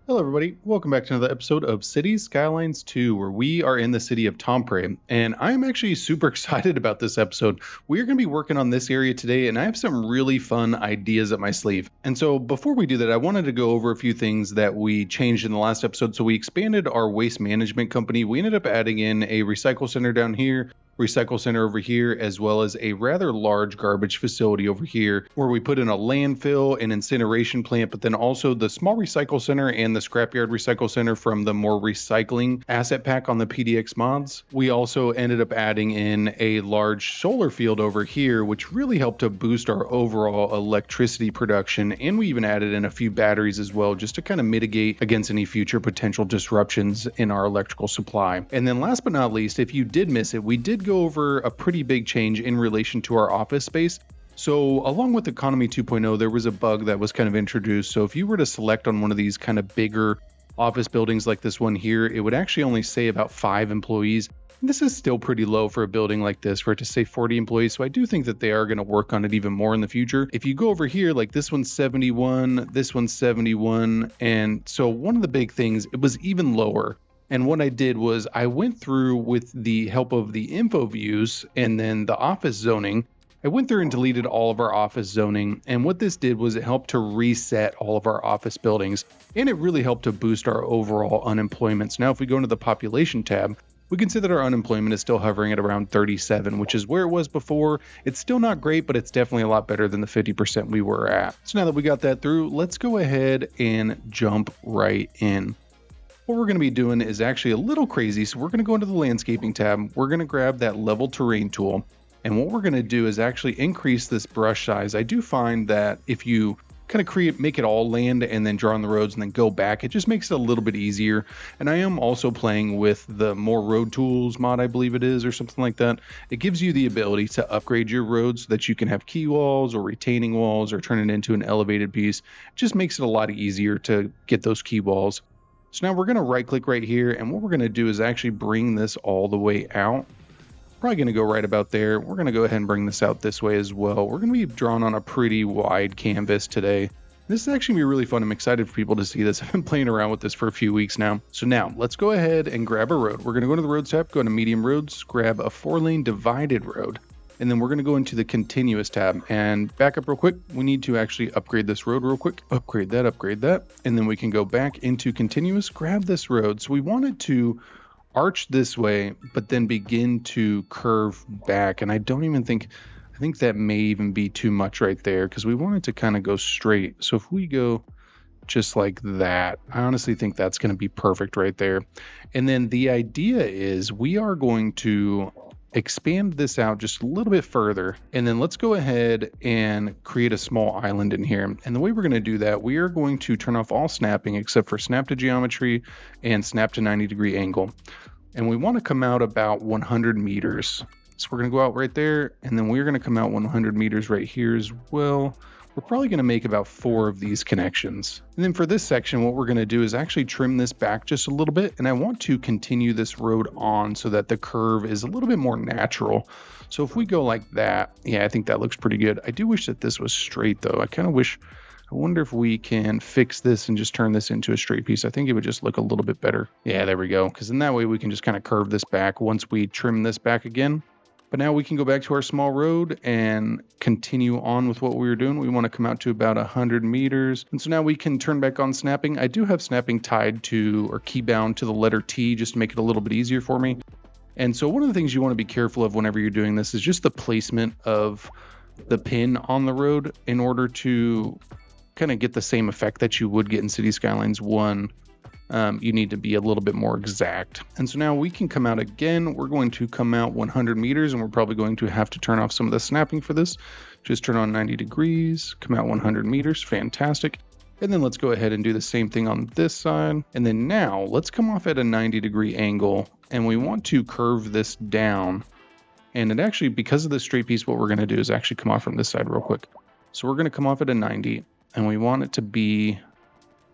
Hello, everybody. Welcome back to another episode of Cities Skylines 2, where we are in the city of Tampere. And I'm actually super excited about this episode. We are going to be working on this area today, and I have some really fun ideas up my sleeve. And so before we do that, I wanted to go over a few things that we changed in the last episode. So we expanded our waste management company. We ended up adding in a recycle center down here, recycle center over here, as well as a rather large garbage facility over here where we put in a landfill, an incineration plant, but then also the small recycle center and the scrapyard recycle center from the more recycling asset pack on the PDX mods. We also ended up adding in a large solar field over here, which really helped to boost our overall electricity production. And we even added in a few batteries as well, just to kind of mitigate against any future potential disruptions in our electrical supply. And then last but not least, if you did miss it, we did go over a pretty big change in relation to our office space. So along with Economy 2.0, there was a bug that was kind of introduced. So if you were to select on one of these kind of bigger office buildings like this one here, it would actually only say about 5 employees. This is still pretty low for a building like this, for it to say 40 employees. So I do think that they are going to work on it even more in the future. If you go over here, like this one's 71, this one's 71. And so one of the big things, it was even lower. And what I did was I went through with the help of the info views and then the office zoning. I went through and deleted all of our office zoning. And what this did was it helped to reset all of our office buildings. And it really helped to boost our overall unemployment. So now if we go into the population tab, we can see that our unemployment is still hovering at around 37, which is where it was before. It's still not great, but it's definitely a lot better than the 50% we were at. So now that we got that through, let's go ahead and jump right in. What we're going to be doing is actually a little crazy. So we're going to go into the landscaping tab. We're going to grab that level terrain tool. And what we're going to do is actually increase this brush size. I do find that if you kind of make it all land and then draw on the roads and then go back, it just makes it a little bit easier. And I am also playing with the more road tools mod, I believe it is, or something like that. It gives you the ability to upgrade your roads so that you can have key walls or retaining walls or turn it into an elevated piece. It just makes it a lot easier to get those key walls. So now we're going to right click right here, and what we're going to do is actually bring this all the way out. Probably going to go right about there. We're going to go ahead and bring this out this way as well. We're going to be drawn on a pretty wide canvas today. This is actually going to be really fun. I'm excited for people to see this. I've been playing around with this for a few weeks now. So now let's go ahead and grab a road. We're going to go to the roads tab, go to medium roads, grab a 4-lane divided road. And then we're going to go into the continuous tab and back up real quick. We need to actually upgrade this road real quick. Upgrade that. And then we can go back into continuous, grab this road. So we wanted to arch this way, but then begin to curve back. And I think that may even be too much right there because we wanted to kind of go straight. So if we go just like that, I honestly think that's going to be perfect right there. And then the idea is we are going to expand this out just a little bit further, and then let's go ahead and create a small island in here. And the way we're going to do that, we are going to turn off all snapping except for snap to geometry and snap to 90-degree angle. And we want to come out about 100 meters. So we're going to go out right there, and then we're going to come out 100 meters right here as well. We're probably going to make about 4 of these connections. And then for this section, what we're going to do is actually trim this back just a little bit. And I want to continue this road on so that the curve is a little bit more natural. So if we go like that, yeah, I think that looks pretty good. I do wish that this was straight though. I wonder if we can fix this and just turn this into a straight piece. I think it would just look a little bit better. Yeah, there we go. Because in that way we can just kind of curve this back once we trim this back again. But now we can go back to our small road and continue on with what we were doing. We want to come out to about 100 meters. And so now we can turn back on snapping. I do have snapping tied to or key bound to the letter T just to make it a little bit easier for me. And so one of the things you want to be careful of whenever you're doing this is just the placement of the pin on the road in order to kind of get the same effect that you would get in Cities Skylines 1. You need to be a little bit more exact. And so now we can come out again. We're going to come out 100 meters, and we're probably going to have to turn off some of the snapping for this. Just turn on 90 degrees, come out 100 meters. Fantastic. And then let's go ahead and do the same thing on this side. And then now let's come off at a 90-degree angle, and we want to curve this down. And it actually, because of the straight piece, what we're going to do is actually come off from this side real quick. So we're going to come off at a 90, and we want it to be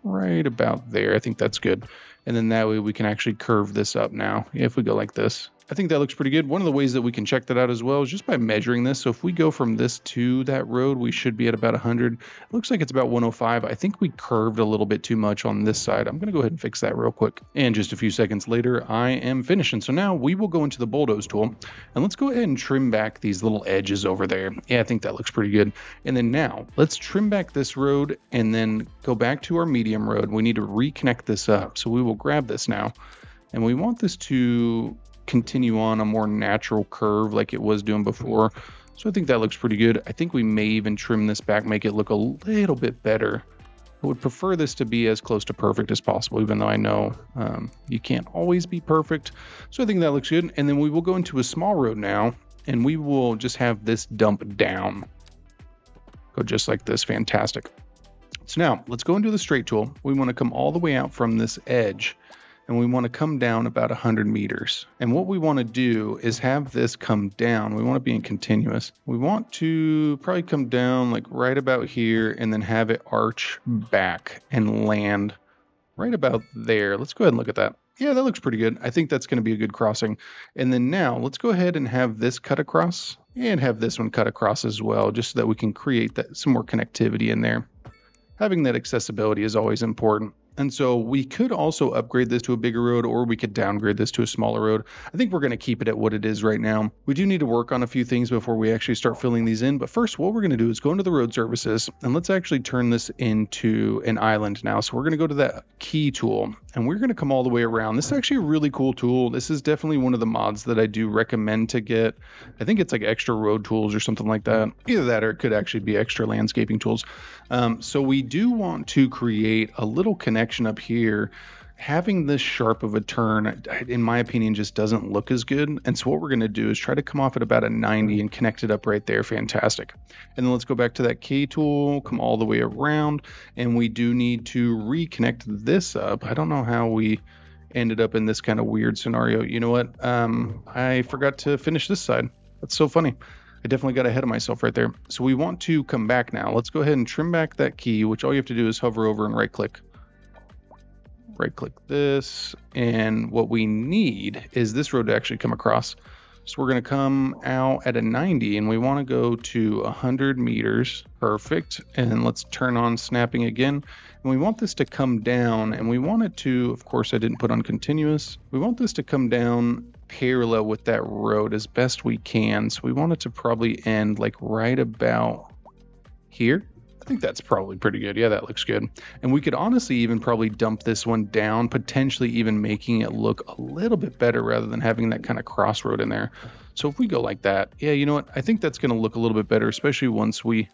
right about there. I think that's good. And then that way we can actually curve this up now if we go like this. I think that looks pretty good. One of the ways that we can check that out as well is just by measuring this. So if we go from this to that road, we should be at about 100. It looks like it's about 105. I think we curved a little bit too much on this side. I'm going to go ahead and fix that real quick. And just a few seconds later, I am finished. And so now we will go into the bulldoze tool and let's go ahead and trim back these little edges over there. Yeah, I think that looks pretty good. And then now let's trim back this road and then go back to our medium road. We need to reconnect this up. So we will grab this now and we want this to continue on a more natural curve like it was doing before. So I think that looks pretty good. I think we may even trim this back, make it look a little bit better. I would prefer this to be as close to perfect as possible, even though I know you can't always be perfect. So I think that looks good. And then we will go into a small road now, and we will just have this dump down. Go just like this. Fantastic. So now let's go into the straight tool. We want to come all the way out from this edge. And we want to come down about 100 meters. And what we want to do is have this come down. We want to be in continuous. We want to probably come down like right about here and then have it arch back and land right about there. Let's go ahead and look at that. Yeah, that looks pretty good. I think that's going to be a good crossing. And then now let's go ahead and have this cut across and have this one cut across as well, just so that we can create some more connectivity in there. Having that accessibility is always important. And so we could also upgrade this to a bigger road, or we could downgrade this to a smaller road. I think we're going to keep it at what it is right now. We do need to work on a few things before we actually start filling these in. But first, what we're going to do is go into the road services and let's actually turn this into an island now. So we're going to go to that key tool and we're going to come all the way around. This is actually a really cool tool. This is definitely one of the mods that I do recommend to get. I think it's like extra road tools or something like that. Either that or it could actually be extra landscaping tools. So we do want to create a little connection up here. Having this sharp of a turn, in my opinion, just doesn't look as good. And so what we're going to do is try to come off at about a 90 and connect it up right there. Fantastic. And then let's go back to that key tool, come all the way around, and we do need to reconnect this up. I don't know how we ended up in this kind of weird scenario. You know what? I forgot to finish this side. That's so funny. I definitely got ahead of myself right there. So we want to come back now. Let's go ahead and trim back that key, which all you have to do is hover over and right click this. And what we need is this road to actually come across. So we're going to come out at a 90 and we want to go to 100 meters. Perfect. And let's turn on snapping again. And we want this to come down, and we want it to, of course, I didn't put on continuous. We want this to come down parallel with that road as best we can. So we want it to probably end like right about here. I think that's probably pretty good. Yeah, that looks good. And we could honestly even probably dump this one down, potentially even making it look a little bit better rather than having that kind of crossroad in there. So if we go like that, yeah, you know what? I think that's going to look a little bit better, especially once we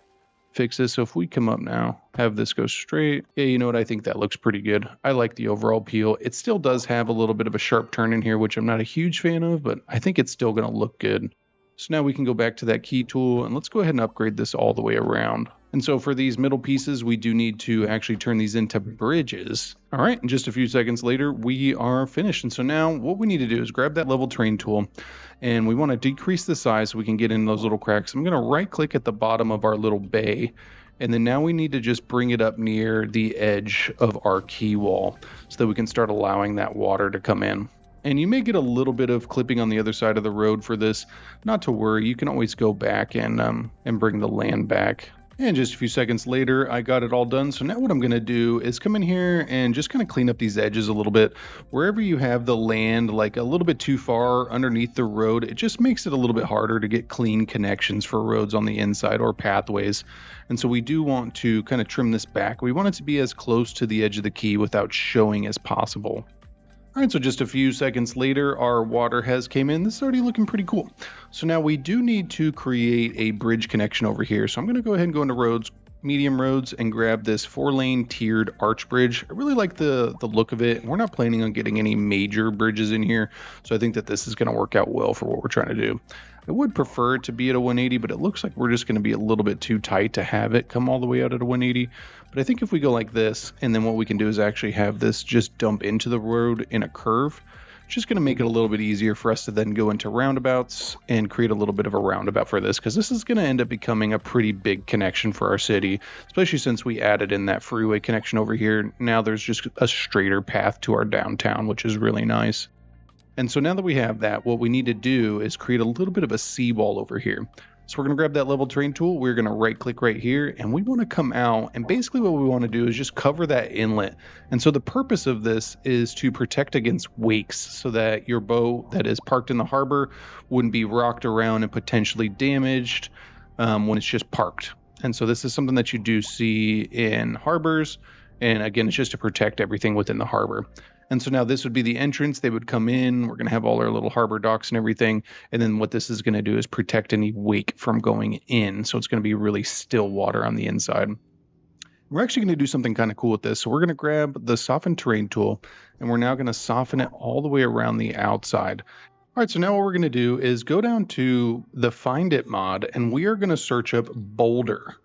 fix this. So if we come up now, have this go straight. Yeah, you know what? I think that looks pretty good. I like the overall peel. It still does have a little bit of a sharp turn in here, which I'm not a huge fan of, but I think it's still going to look good. So now we can go back to that key tool and let's go ahead and upgrade this all the way around. And so for these middle pieces, we do need to actually turn these into bridges. All right, and just a few seconds later, we are finished. And so now what we need to do is grab that level terrain tool, and we want to decrease the size so we can get in those little cracks. I'm going to right click at the bottom of our little bay, and then now we need to just bring it up near the edge of our quay wall so that we can start allowing that water to come in. And you may get a little bit of clipping on the other side of the road for this. Not to worry, you can always go back and bring the land back. And just a few seconds later, I got it all done. So now what I'm going to do is come in here and just kind of clean up these edges a little bit. Wherever you have the land like a little bit too far underneath the road, it just makes it a little bit harder to get clean connections for roads on the inside or pathways. And so we do want to kind of trim this back. We want it to be as close to the edge of the quay without showing as possible. All right, so just a few seconds later, our water has came in. This is already looking pretty cool. So now we do need to create a bridge connection over here. So I'm going to go ahead and go into roads, medium roads, and grab this 4-lane tiered arch bridge. I really like the look of it. We're not planning on getting any major bridges in here, so I think that this is going to work out well for what we're trying to do. I would prefer it to be at a 180, but it looks like we're just going to be a little bit too tight to have it come all the way out at a 180. But I think if we go like this, and then what we can do is actually have this just dump into the road in a curve, it's just going to make it a little bit easier for us to then go into roundabouts and create a little bit of a roundabout for this, because this is going to end up becoming a pretty big connection for our city, especially since we added in that freeway connection over here. Now there's just a straighter path to our downtown, which is really nice. And so now that we have that, what we need to do is create a little bit of a seawall over here. So we're going to grab that level terrain tool. We're going to right click right here, and we want to come out, and basically what we want to do is just cover that inlet. And so the purpose of this is to protect against wakes so that your boat that is parked in the harbor wouldn't be rocked around and potentially damaged when it's just parked. And so this is something that you do see in harbors. And again, it's just to protect everything within the harbor. And so now this would be the entrance. They would come in. We're going to have all our little harbor docks and everything. And then what this is going to do is protect any wake from going in. So it's going to be really still water on the inside. We're actually going to do something kind of cool with this. So we're going to grab the soften terrain tool, and we're now going to soften it all the way around the outside. All right, so now what we're going to do is go down to the Find It mod, and we are going to search up boulder.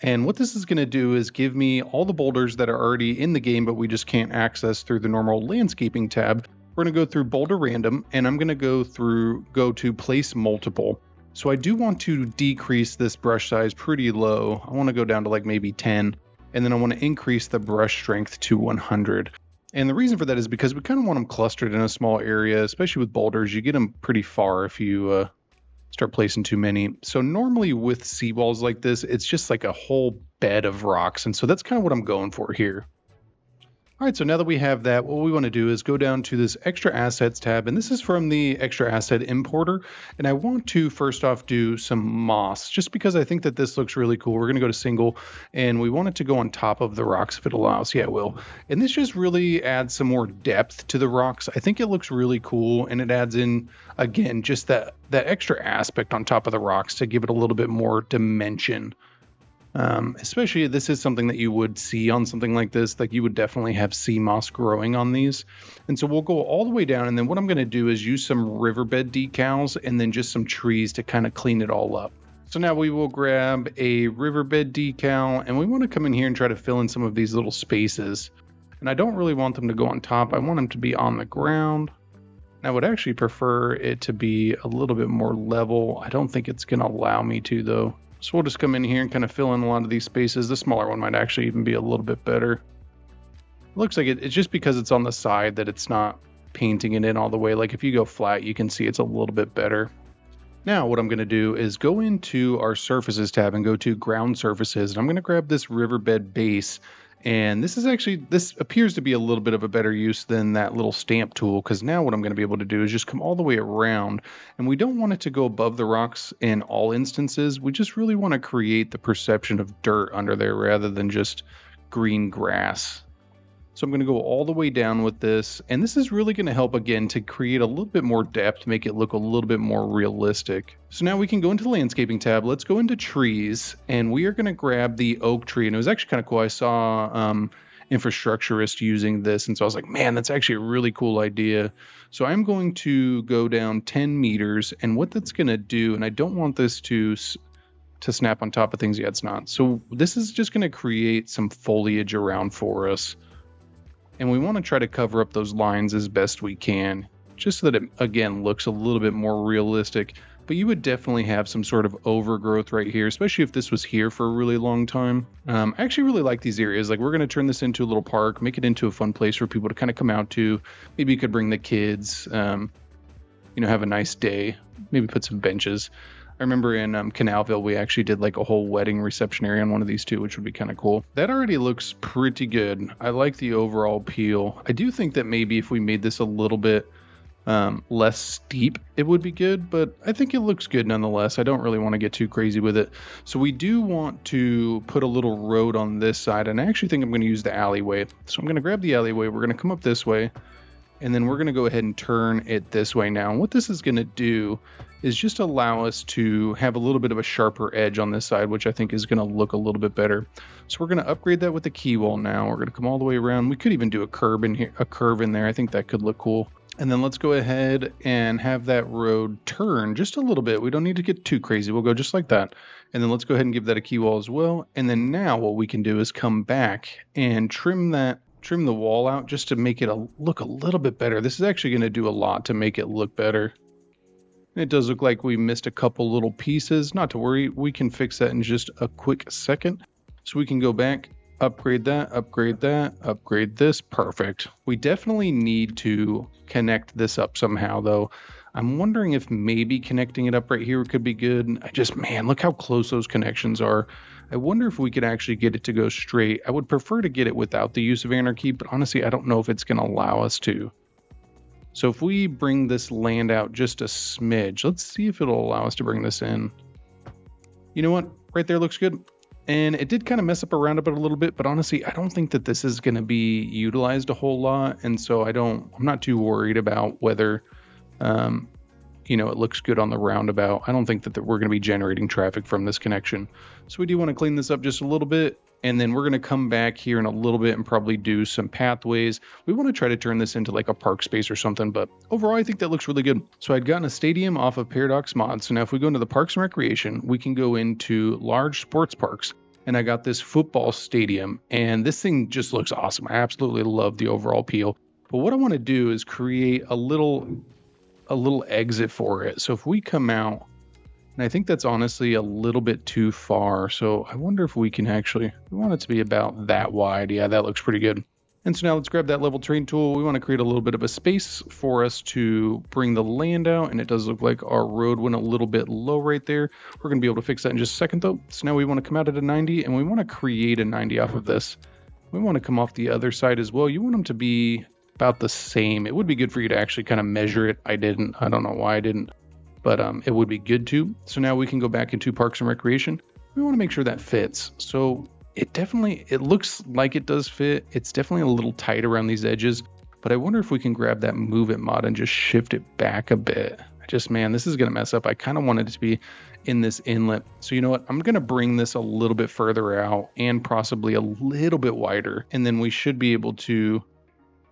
And what this is going to do is give me all the boulders that are already in the game, but we just can't access through the normal landscaping tab. We're going to go through boulder random, and I'm going to go to place multiple. So I do want to decrease this brush size pretty low. I want to go down to like maybe 10, and then I want to increase the brush strength to 100. And the reason for that is because we kind of want them clustered in a small area, especially with boulders. You get them pretty far if you start placing too many. So normally with seawalls like this, it's just like a whole bed of rocks. And so that's kind of what I'm going for here. All right, so now that we have that, what we want to do is go down to this extra assets tab, and this is from the extra asset importer. And I want to first off do some moss, just because I think that this looks really cool. We're going to go to single, and we want it to go on top of the rocks if it allows. Yeah, it will. And this just really adds some more depth to the rocks. I think it looks really cool, and it adds in, again, just that extra aspect on top of the rocks to give it a little bit more dimension. Especially this is something that you would see on something like this, like you would definitely have sea moss growing on these. And so we'll go all the way down, and then what I'm going to do is use some riverbed decals and then just some trees to kind of clean it all up. So now we will grab a riverbed decal, and we want to come in here and try to fill in some of these little spaces. And I don't really want them to go on top. I want them to be on the ground. I would actually prefer it to be a little bit more level. I don't think it's going to allow me to, though. So we'll just come in here and kind of fill in a lot of these spaces. The smaller one might actually even be a little bit better. It looks like it's just because it's on the side that it's not painting it in all the way. Like if you go flat, you can see it's a little bit better. Now what I'm going to do is go into our surfaces tab and go to ground surfaces. And I'm going to grab this riverbed base. And this appears to be a little bit of a better use than that little stamp tool, because now what I'm going to be able to do is just come all the way around, and we don't want it to go above the rocks in all instances. We just really want to create the perception of dirt under there rather than just green grass. So I'm going to go all the way down with this, and this is really going to help again to create a little bit more depth, make it look a little bit more realistic. So now we can go into the landscaping tab. Let's go into trees, and we are going to grab the oak tree. And it was actually kind of cool. I saw infrastructurist using this, and so I was like, man, that's actually a really cool idea. So I'm going to go down 10 meters, and what that's going to do, and I don't want this to snap on top of things. Yeah, it's not. So this is just going to create some foliage around for us. And we want to try to cover up those lines as best we can, just so that it, again, looks a little bit more realistic. But you would definitely have some sort of overgrowth right here, especially if this was here for a really long time. I actually really like these areas. Like, we're going to turn this into a little park, make it into a fun place for people to kind of come out to. Maybe you could bring the kids, have a nice day, maybe put some benches. I remember in Canalville, we actually did like a whole wedding reception area on one of these too, which would be kind of cool. That already looks pretty good. I like the overall appeal. I do think that maybe if we made this a little bit less steep, it would be good, but I think it looks good nonetheless. I don't really want to get too crazy with it. So we do want to put a little road on this side, and I actually think I'm going to use the alleyway. So I'm going to grab the alleyway. We're going to come up this way, and then we're going to go ahead and turn it this way now. And what this is going to do is just allow us to have a little bit of a sharper edge on this side, which I think is going to look a little bit better. So we're going to upgrade that with the key wall now. We're going to come all the way around. We could even do a curve in here, a curve in there. I think that could look cool. And then let's go ahead and have that road turn just a little bit. We don't need to get too crazy. We'll go just like that. And then let's go ahead and give that a key wall as well. And then now what we can do is come back and trim the wall out just to make it look a little bit better. This is actually going to do a lot to make it look better. It does look like we missed a couple little pieces. Not to worry, we can fix that in just a quick second. So we can go back, Upgrade that, upgrade that, upgrade this. Perfect. We definitely need to connect this up somehow, though. I'm wondering if maybe connecting it up right here could be good. Man, look how close those connections are. I wonder if we could actually get it to go straight. I would prefer to get it without the use of anarchy, but honestly, I don't know if it's going to allow us to. So if we bring this land out just a smidge, let's see if it'll allow us to bring this in. You know what? Right there looks good. And it did kind of mess up around about a little bit, but honestly, I don't think that this is going to be utilized a whole lot. And so I'm not too worried about whether, it looks good on the roundabout. I don't think that we're going to be generating traffic from this connection. So we do want to clean this up just a little bit. And then we're going to come back here in a little bit and probably do some pathways. We want to try to turn this into like a park space or something, but overall, I think that looks really good. So I'd gotten a stadium off of Paradox Mod. So now if we go into the Parks and Recreation, we can go into large sports parks. And I got this football stadium, and this thing just looks awesome. I absolutely love the overall appeal. But what I want to do is create a little exit for it. So if we come out, and I think that's honestly a little bit too far. So I wonder if we want it to be about that wide. Yeah, that looks pretty good. And so now let's grab that level terrain tool. We want to create a little bit of a space for us to bring the land out. And it does look like our road went a little bit low right there. We're going to be able to fix that in just a second though. So now we want to come out at a 90 and we want to create a 90 off of this. We want to come off the other side as well. You want them to be about the same. It would be good for you to actually kind of measure it. I don't know why I didn't, but it would be good to. So now we can go back into Parks and Recreation. We want to make sure that fits. So it looks like it does fit. It's definitely a little tight around these edges, but I wonder if we can grab that Move It mod and just shift it back a bit. Man, this is going to mess up. I kind of wanted it to be in this inlet. So you know what? I'm going to bring this a little bit further out and possibly a little bit wider. And then we should be able to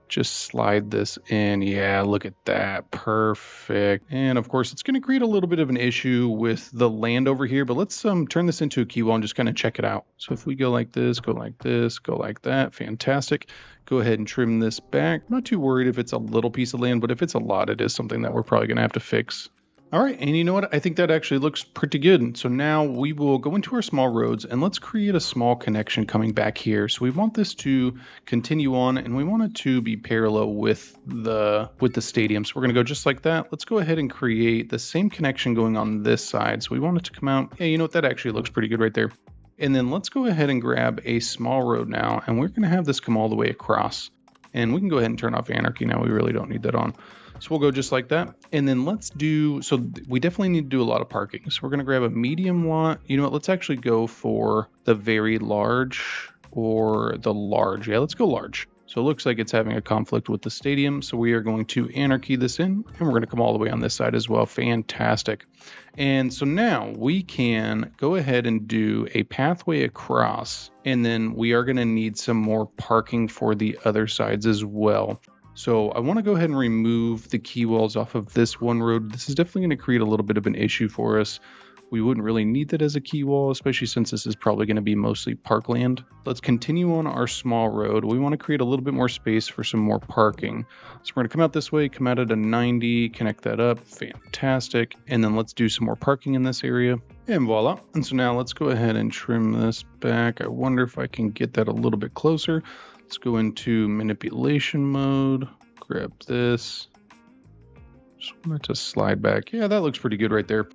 just slide this in. Yeah, look at that. Perfect. And of course, it's going to create a little bit of an issue with the land over here, but let's turn this into a quay wall and just kind of check it out. So if we go like this, go like this, go like that, fantastic. Go ahead and trim this back. I'm not too worried if it's a little piece of land, but if it's a lot, it is something that we're probably going to have to fix. All right, and you know what? I think that actually looks pretty good. So now we will go into our small roads and let's create a small connection coming back here. So we want this to continue on and we want it to be parallel with the stadium. So we're gonna go just like that. Let's go ahead and create the same connection going on this side. So we want it to come out. Yeah, you know what? That actually looks pretty good right there. And then let's go ahead and grab a small road now and we're gonna have this come all the way across. And we can go ahead and turn off anarchy now. We really don't need that on. So we'll go just like that. And then we definitely need to do a lot of parking. So we're going to grab a medium lot. You know what? Let's actually go for the very large or the large. Yeah, let's go large. So it looks like it's having a conflict with the stadium. So we are going to anarchy this in and we're going to come all the way on this side as well. Fantastic. And so now we can go ahead and do a pathway across, and then we are going to need some more parking for the other sides as well. So I want to go ahead and remove the quay walls off of this one road. This is definitely going to create a little bit of an issue for us. We wouldn't really need that as a quay wall, especially since this is probably going to be mostly parkland. Let's continue on our small road. We want to create a little bit more space for some more parking. So we're going to come out this way, come out at a 90, connect that up. Fantastic. And then let's do some more parking in this area. And voila. And so now let's go ahead and trim this back. I wonder if I can get that a little bit closer. Let's go into manipulation mode, grab this. Just want it to slide back. Yeah, that looks pretty good right there.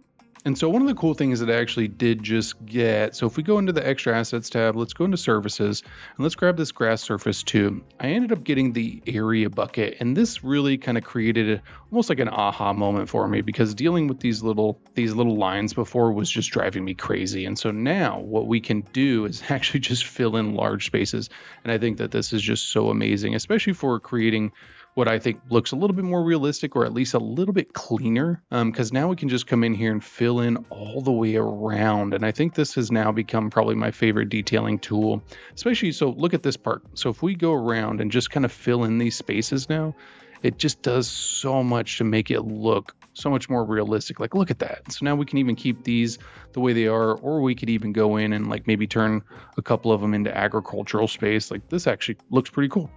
And so one of the cool things that I actually did just get, so if we go into the extra assets tab, let's go into services and let's grab this grass surface too. I ended up getting the area bucket, and this really kind of created almost like an aha moment for me, because dealing with these little lines before was just driving me crazy. And so now what we can do is actually just fill in large spaces. And I think that this is just so amazing, especially for creating what I think looks a little bit more realistic, or at least a little bit cleaner, because now we can just come in here and fill in all the way around. And I think this has now become probably my favorite detailing tool, especially, so look at this part. So if we go around and just kind of fill in these spaces now, it just does so much to make it look so much more realistic. Like, look at that. So now we can even keep these the way they are, or we could even go in and like maybe turn a couple of them into agricultural space. Like, this actually looks pretty cool.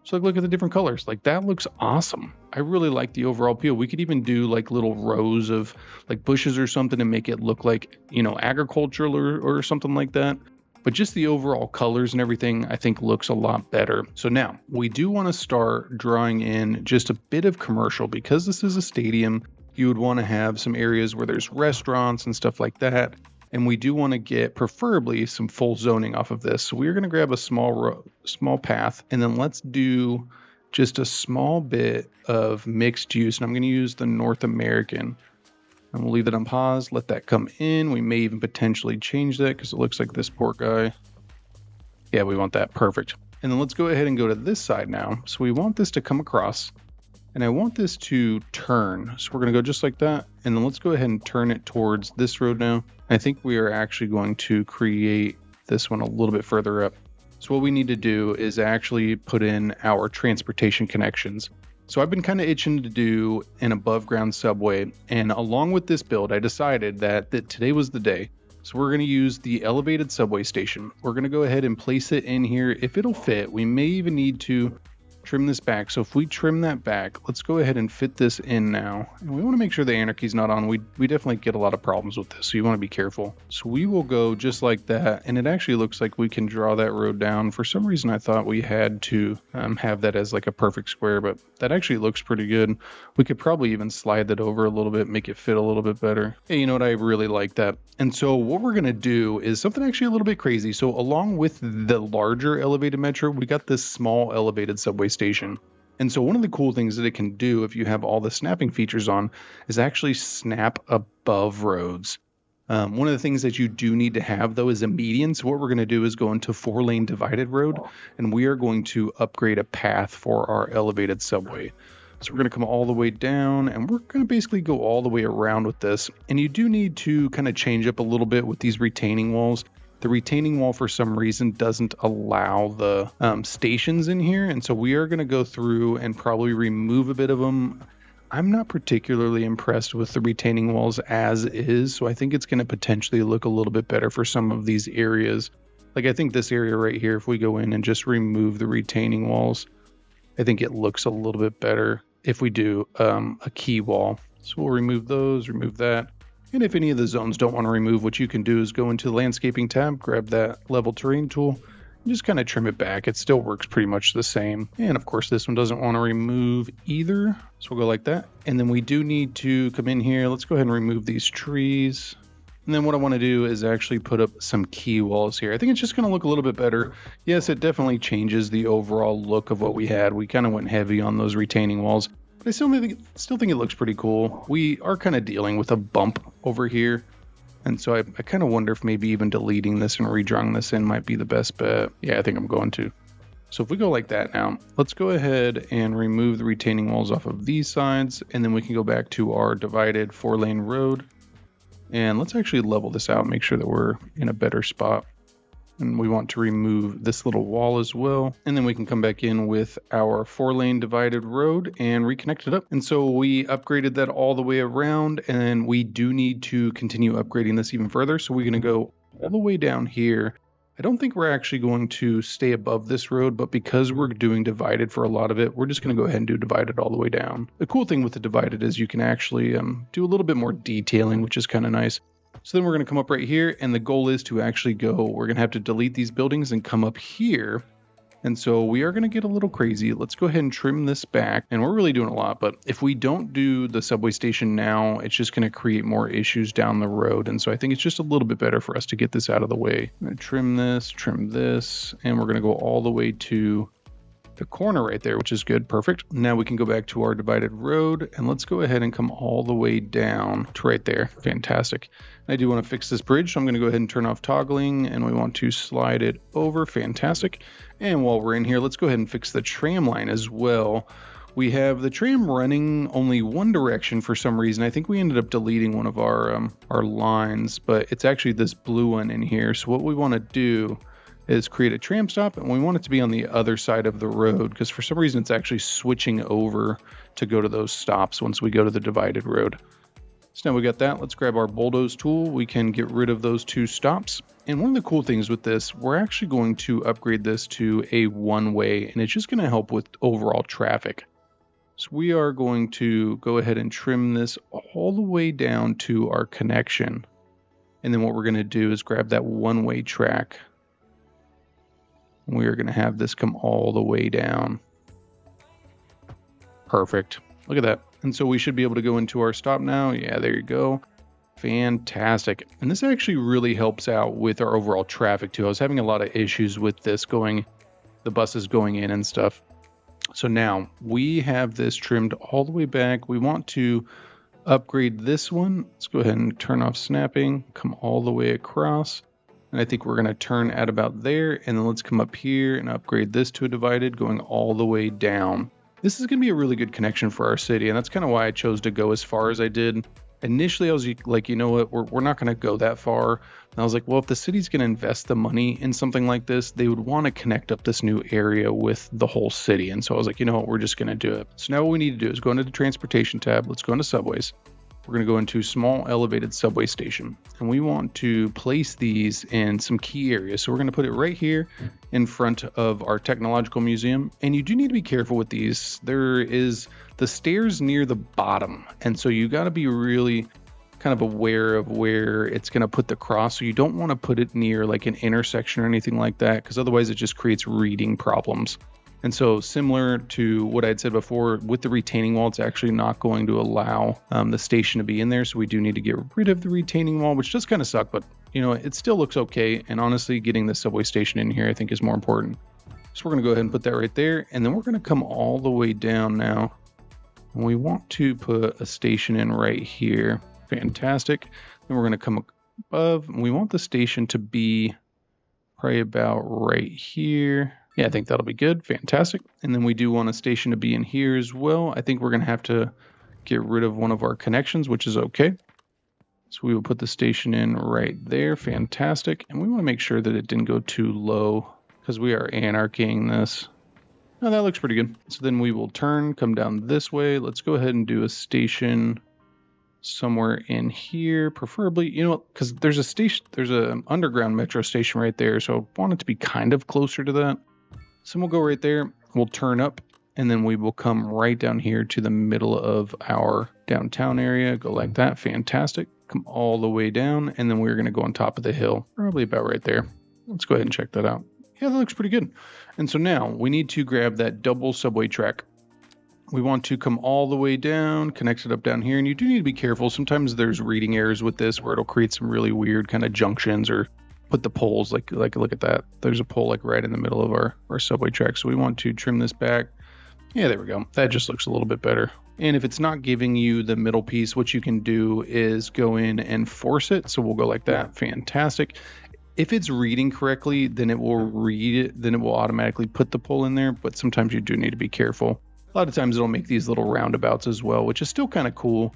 So look at the different colors. Like, that looks awesome. I really like the overall appeal. We could even do like little rows of like bushes or something and make it look like, agricultural or something like that. but just the overall colors and everything I think looks a lot better. So now we do want to start drawing in just a bit of commercial. Because this is a stadium, you would want to have some areas where there's restaurants and stuff like that. And we do want to get preferably some full zoning off of this. So we're going to grab a small path, and then let's do just a small bit of mixed use. And I'm going to use the North American. And we'll leave it on pause, let that come in. We may even potentially change that because it looks like this poor guy. Yeah, we want that. Perfect. And then let's go ahead and go to this side now. So we want this to come across, and I want this to turn. So we're going to go just like that. And then let's go ahead and turn it towards this road now. I think we are actually going to create this one a little bit further up. So what we need to do is actually put in our transportation connections. So I've been kind of itching to do an above ground subway, and along with this build, I decided that today was the day. So we're going to use the elevated subway station. We're going to go ahead and place it in here. If it'll fit, we may even need to trim this back. So if we trim that back, let's go ahead and fit this in now. And we want to make sure the anarchy's not on. We definitely get a lot of problems with this, so you want to be careful. So we will go just like that, and it actually looks like we can draw that road down. For some reason, I thought we had to have that as like a perfect square, but that actually looks pretty good. We could probably even slide that over a little bit, make it fit a little bit better. Hey, you know what? I really like that. And so what we're going to do is something actually a little bit crazy. So along with the larger elevated metro, we got this small elevated subway station. And so one of the cool things that it can do if you have all the snapping features on is actually snap above roads. One of the things that you do need to have, though, is a median. So what we're going to do is go into 4-lane divided road, and we are going to upgrade a path for our elevated subway. So we're going to come all the way down, and we're going to basically go all the way around with this. And you do need to kind of change up a little bit with these retaining walls. The retaining wall, for some reason, doesn't allow the stations in here. And so we are going to go through and probably remove a bit of them. I'm not particularly impressed with the retaining walls as is. So I think it's going to potentially look a little bit better for some of these areas. Like I think this area right here, if we go in and just remove the retaining walls, I think it looks a little bit better if we do a key wall. So we'll remove those, remove that. And if any of the zones don't want to remove, what you can do is go into the landscaping tab, grab that level terrain tool, and just kind of trim it back. It still works pretty much the same. And of course, this one doesn't want to remove either. So we'll go like that. And then we do need to come in here. Let's go ahead and remove these trees. And then what I want to do is actually put up some key walls here. I think it's just going to look a little bit better. Yes, it definitely changes the overall look of what we had. We kind of went heavy on those retaining walls, but I still think it looks pretty cool. We are kind of dealing with a bump over here. And so I kind of wonder if maybe even deleting this and redrawing this in might be the best bet. Yeah, I think I'm going to. So if we go like that now, let's go ahead and remove the retaining walls off of these sides. And then we can go back to our divided 4-lane road. And let's actually level this out, make sure that we're in a better spot. And we want to remove this little wall as well. And then we can come back in with our 4-lane divided road and reconnect it up. And so we upgraded that all the way around, and we do need to continue upgrading this even further. So we're going to go all the way down here. I don't think we're actually going to stay above this road, but because we're doing divided for a lot of it, we're just going to go ahead and do divided all the way down. The cool thing with the divided is you can actually do a little bit more detailing, which is kind of nice. So then we're going to come up right here, and the goal is to actually we're going to have to delete these buildings and come up here. And so we are going to get a little crazy. Let's go ahead and trim this back. And we're really doing a lot, but if we don't do the subway station now, it's just going to create more issues down the road. And so I think it's just a little bit better for us to get this out of the way. I'm going to trim this, and we're going to go all the way to the corner right there, which is good. Perfect. Now we can go back to our divided road, and let's go ahead and come all the way down to right there. Fantastic. I do want to fix this bridge, so I'm going to go ahead and turn off toggling, and we want to slide it over. Fantastic. And while we're in here, let's go ahead and fix the tram line as well. We have the tram running only one direction for some reason. I think we ended up deleting one of our lines, but it's actually this blue one in here. So what we want to do is create a tram stop, and we want it to be on the other side of the road because for some reason it's actually switching over to go to those stops once we go to the divided road. So now we got that. Let's grab our bulldoze tool. We can get rid of those two stops. And one of the cool things with this, we're actually going to upgrade this to a one-way, and it's just going to help with overall traffic. So we are going to go ahead and trim this all the way down to our connection. And then what we're going to do is grab that one-way track We're going to have this come all the way down. Perfect. Look at that. And so we should be able to go into our stop now. Yeah, there you go. Fantastic. And this actually really helps out with our overall traffic too. I was having a lot of issues with this the buses going in and stuff. So now we have this trimmed all the way back. We want to upgrade this one. Let's go ahead and turn off snapping, come all the way across. And I think we're going to turn at about there. And then let's come up here and upgrade this to a divided, going all the way down. This is going to be a really good connection for our city. And that's kind of why I chose to go as far as I did. Initially, I was like, you know what, we're not going to go that far. And I was like, well, if the city's going to invest the money in something like this, they would want to connect up this new area with the whole city. And so I was like, you know what, we're just going to do it. So now what we need to do is go into the transportation tab. Let's go into subways. We're going to go into small elevated subway station. And we want to place these in some key areas. So we're going to put it right here in front of our technological museum. And you do need to be careful with these. There is the stairs near the bottom. And so you got to be really kind of aware of where it's going to put the cross. So you don't want to put it near like an intersection or anything like that, because otherwise it just creates reading problems. And so similar to what I had said before, with the retaining wall, it's actually not going to allow the station to be in there. So we do need to get rid of the retaining wall, which does kind of suck, but you know, it still looks okay. And honestly, getting the subway station in here, I think is more important. So we're going to go ahead and put that right there. And then we're going to come all the way down now. And we want to put a station in right here. Fantastic. Then we're going to come above, and we want the station to be probably about right here. Yeah, I think that'll be good. Fantastic. And then we do want a station to be in here as well. I think we're going to have to get rid of one of our connections, which is okay. So we will put the station in right there. Fantastic. And we want to make sure that it didn't go too low, because we are anarchying this. Oh, that looks pretty good. So then we will turn, come down this way. Let's go ahead and do a station somewhere in here, preferably, you know, because there's a station, there's an underground metro station right there. So I want it to be kind of closer to that. So we'll go right there. We'll turn up, and then we will come right down here to the middle of our downtown area. Go like that. Fantastic. Come all the way down, and then we're going to go on top of the hill, probably about right there. Let's go ahead and check that out. Yeah, that looks pretty good. And so now we need to grab that double subway track. We want to come all the way down, connect it up down here. And you do need to be careful. Sometimes there's reading errors with this where it'll create some really weird kind of junctions, or put the poles, like look at that. There's a pole like right in the middle of our subway track. So we want to trim this back. Yeah, there we go. That just looks a little bit better. And if it's not giving you the middle piece, what you can do is go in and force it. So we'll go like that. Fantastic. If it's reading correctly, then it will read it. Then it will automatically put the pole in there. But sometimes you do need to be careful. A lot of times it'll make these little roundabouts as well, which is still kind of cool,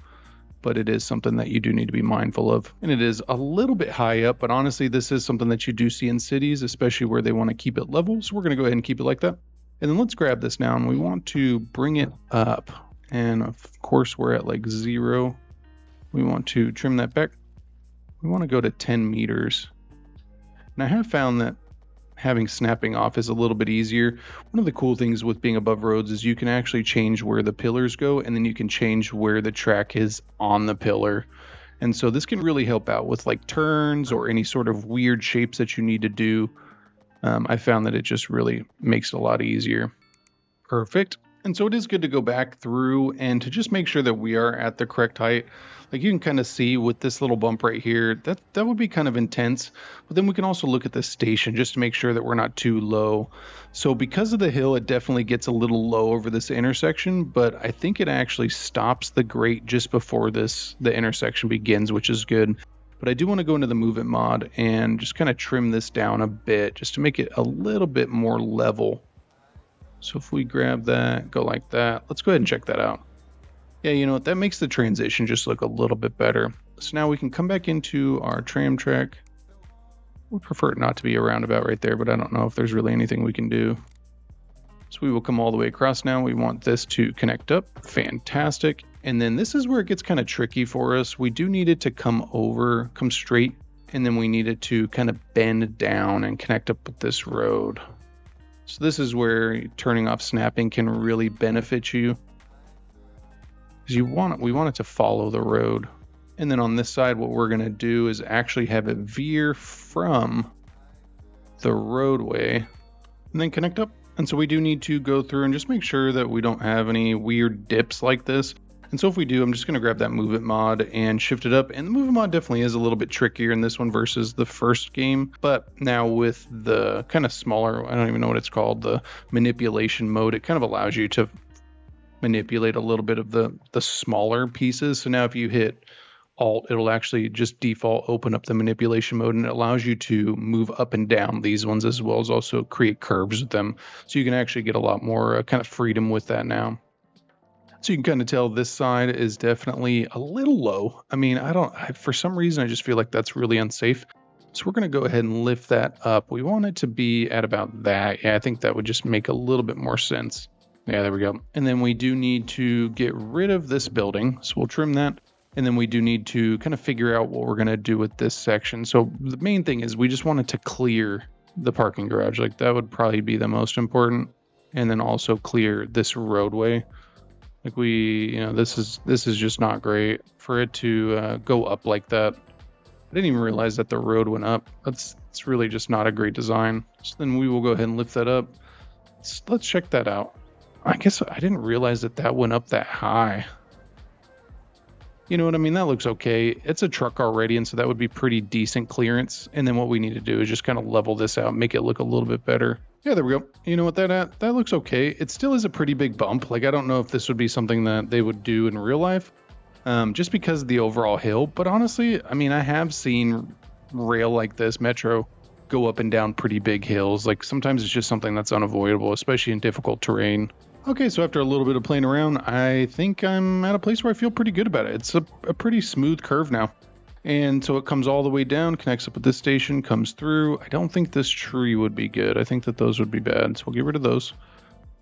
but it is something that you do need to be mindful of. And it is a little bit high up, but honestly, this is something that you do see in cities, especially where they want to keep it level. So we're going to go ahead and keep it like that. And then let's grab this now, and we want to bring it up. And of course, we're at like 0. We want to trim that back. We want to go to 10 meters. And I have found that having snapping off is a little bit easier. One of the cool things with being above roads is you can actually change where the pillars go, and then you can change where the track is on the pillar. And so this can really help out with like turns or any sort of weird shapes that you need to do. I found that it just really makes it a lot easier. Perfect. And so it is good to go back through and to just make sure that we are at the correct height. Like you can kind of see with this little bump right here, that would be kind of intense. But then we can also look at the station just to make sure that we're not too low. So because of the hill, it definitely gets a little low over this intersection, but I think it actually stops the grate just before the intersection begins, which is good. But I do want to go into the Move It mod and just kind of trim this down a bit just to make it a little bit more level. So if we grab that, go like that, let's go ahead and check that out. Yeah, you know what, that makes the transition just look a little bit better. So now we can come back into our tram track. We prefer it not to be a roundabout right there, but I don't know if there's really anything we can do. So we will come all the way across now. We want this to connect up. Fantastic. And then this is where it gets kind of tricky for us. We do need it to come straight, and then we need it to kind of bend down and connect up with this road. So this is where turning off snapping can really benefit you, because we want it to follow the road. And then on this side, what we're going to do is actually have it veer from the roadway and then connect up. And so we do need to go through and just make sure that we don't have any weird dips like this. And so if we do, I'm just going to grab that Move It mod and shift it up. And the Move It mod definitely is a little bit trickier in this one versus the first game. But now with the kind of smaller, I don't even know what it's called, the manipulation mode, it kind of allows you to manipulate a little bit of the smaller pieces. So now if you hit Alt, it'll actually just default open up the manipulation mode, and it allows you to move up and down these ones as well as also create curves with them. So you can actually get a lot more kind of freedom with that now. So you can kind of tell this side is definitely a little low. I mean, for some reason, I just feel like that's really unsafe. So we're going to go ahead and lift that up. We want it to be at about that. Yeah, I think that would just make a little bit more sense. Yeah, there we go. And then we do need to get rid of this building. So we'll trim that. And then we do need to kind of figure out what we're going to do with this section. So the main thing is we just wanted to clear the parking garage. Like that would probably be the most important. And then also clear this roadway. Like this is just not great for it to go up like that. I didn't even realize that the road went up. It's really just not a great design. So then we will go ahead and lift that up. Let's check that out. I guess I didn't realize that went up that high. You know what I mean? That looks okay. It's a truck already, and so that would be pretty decent clearance. And then what we need to do is just kind of level this out, make it look a little bit better. Yeah, there we go. You know what, that looks okay. It still is a pretty big bump. Like, I don't know if this would be something that they would do in real life, just because of the overall hill. But honestly, I mean, I have seen rail like this, metro, go up and down pretty big hills. Like, sometimes it's just something that's unavoidable, especially in difficult terrain. Okay, so after a little bit of playing around, I think I'm at a place where I feel pretty good about it. It's a pretty smooth curve now. And so it comes all the way down, connects up with this station, comes through. I don't think this tree would be good. I think that those would be bad. So we'll get rid of those.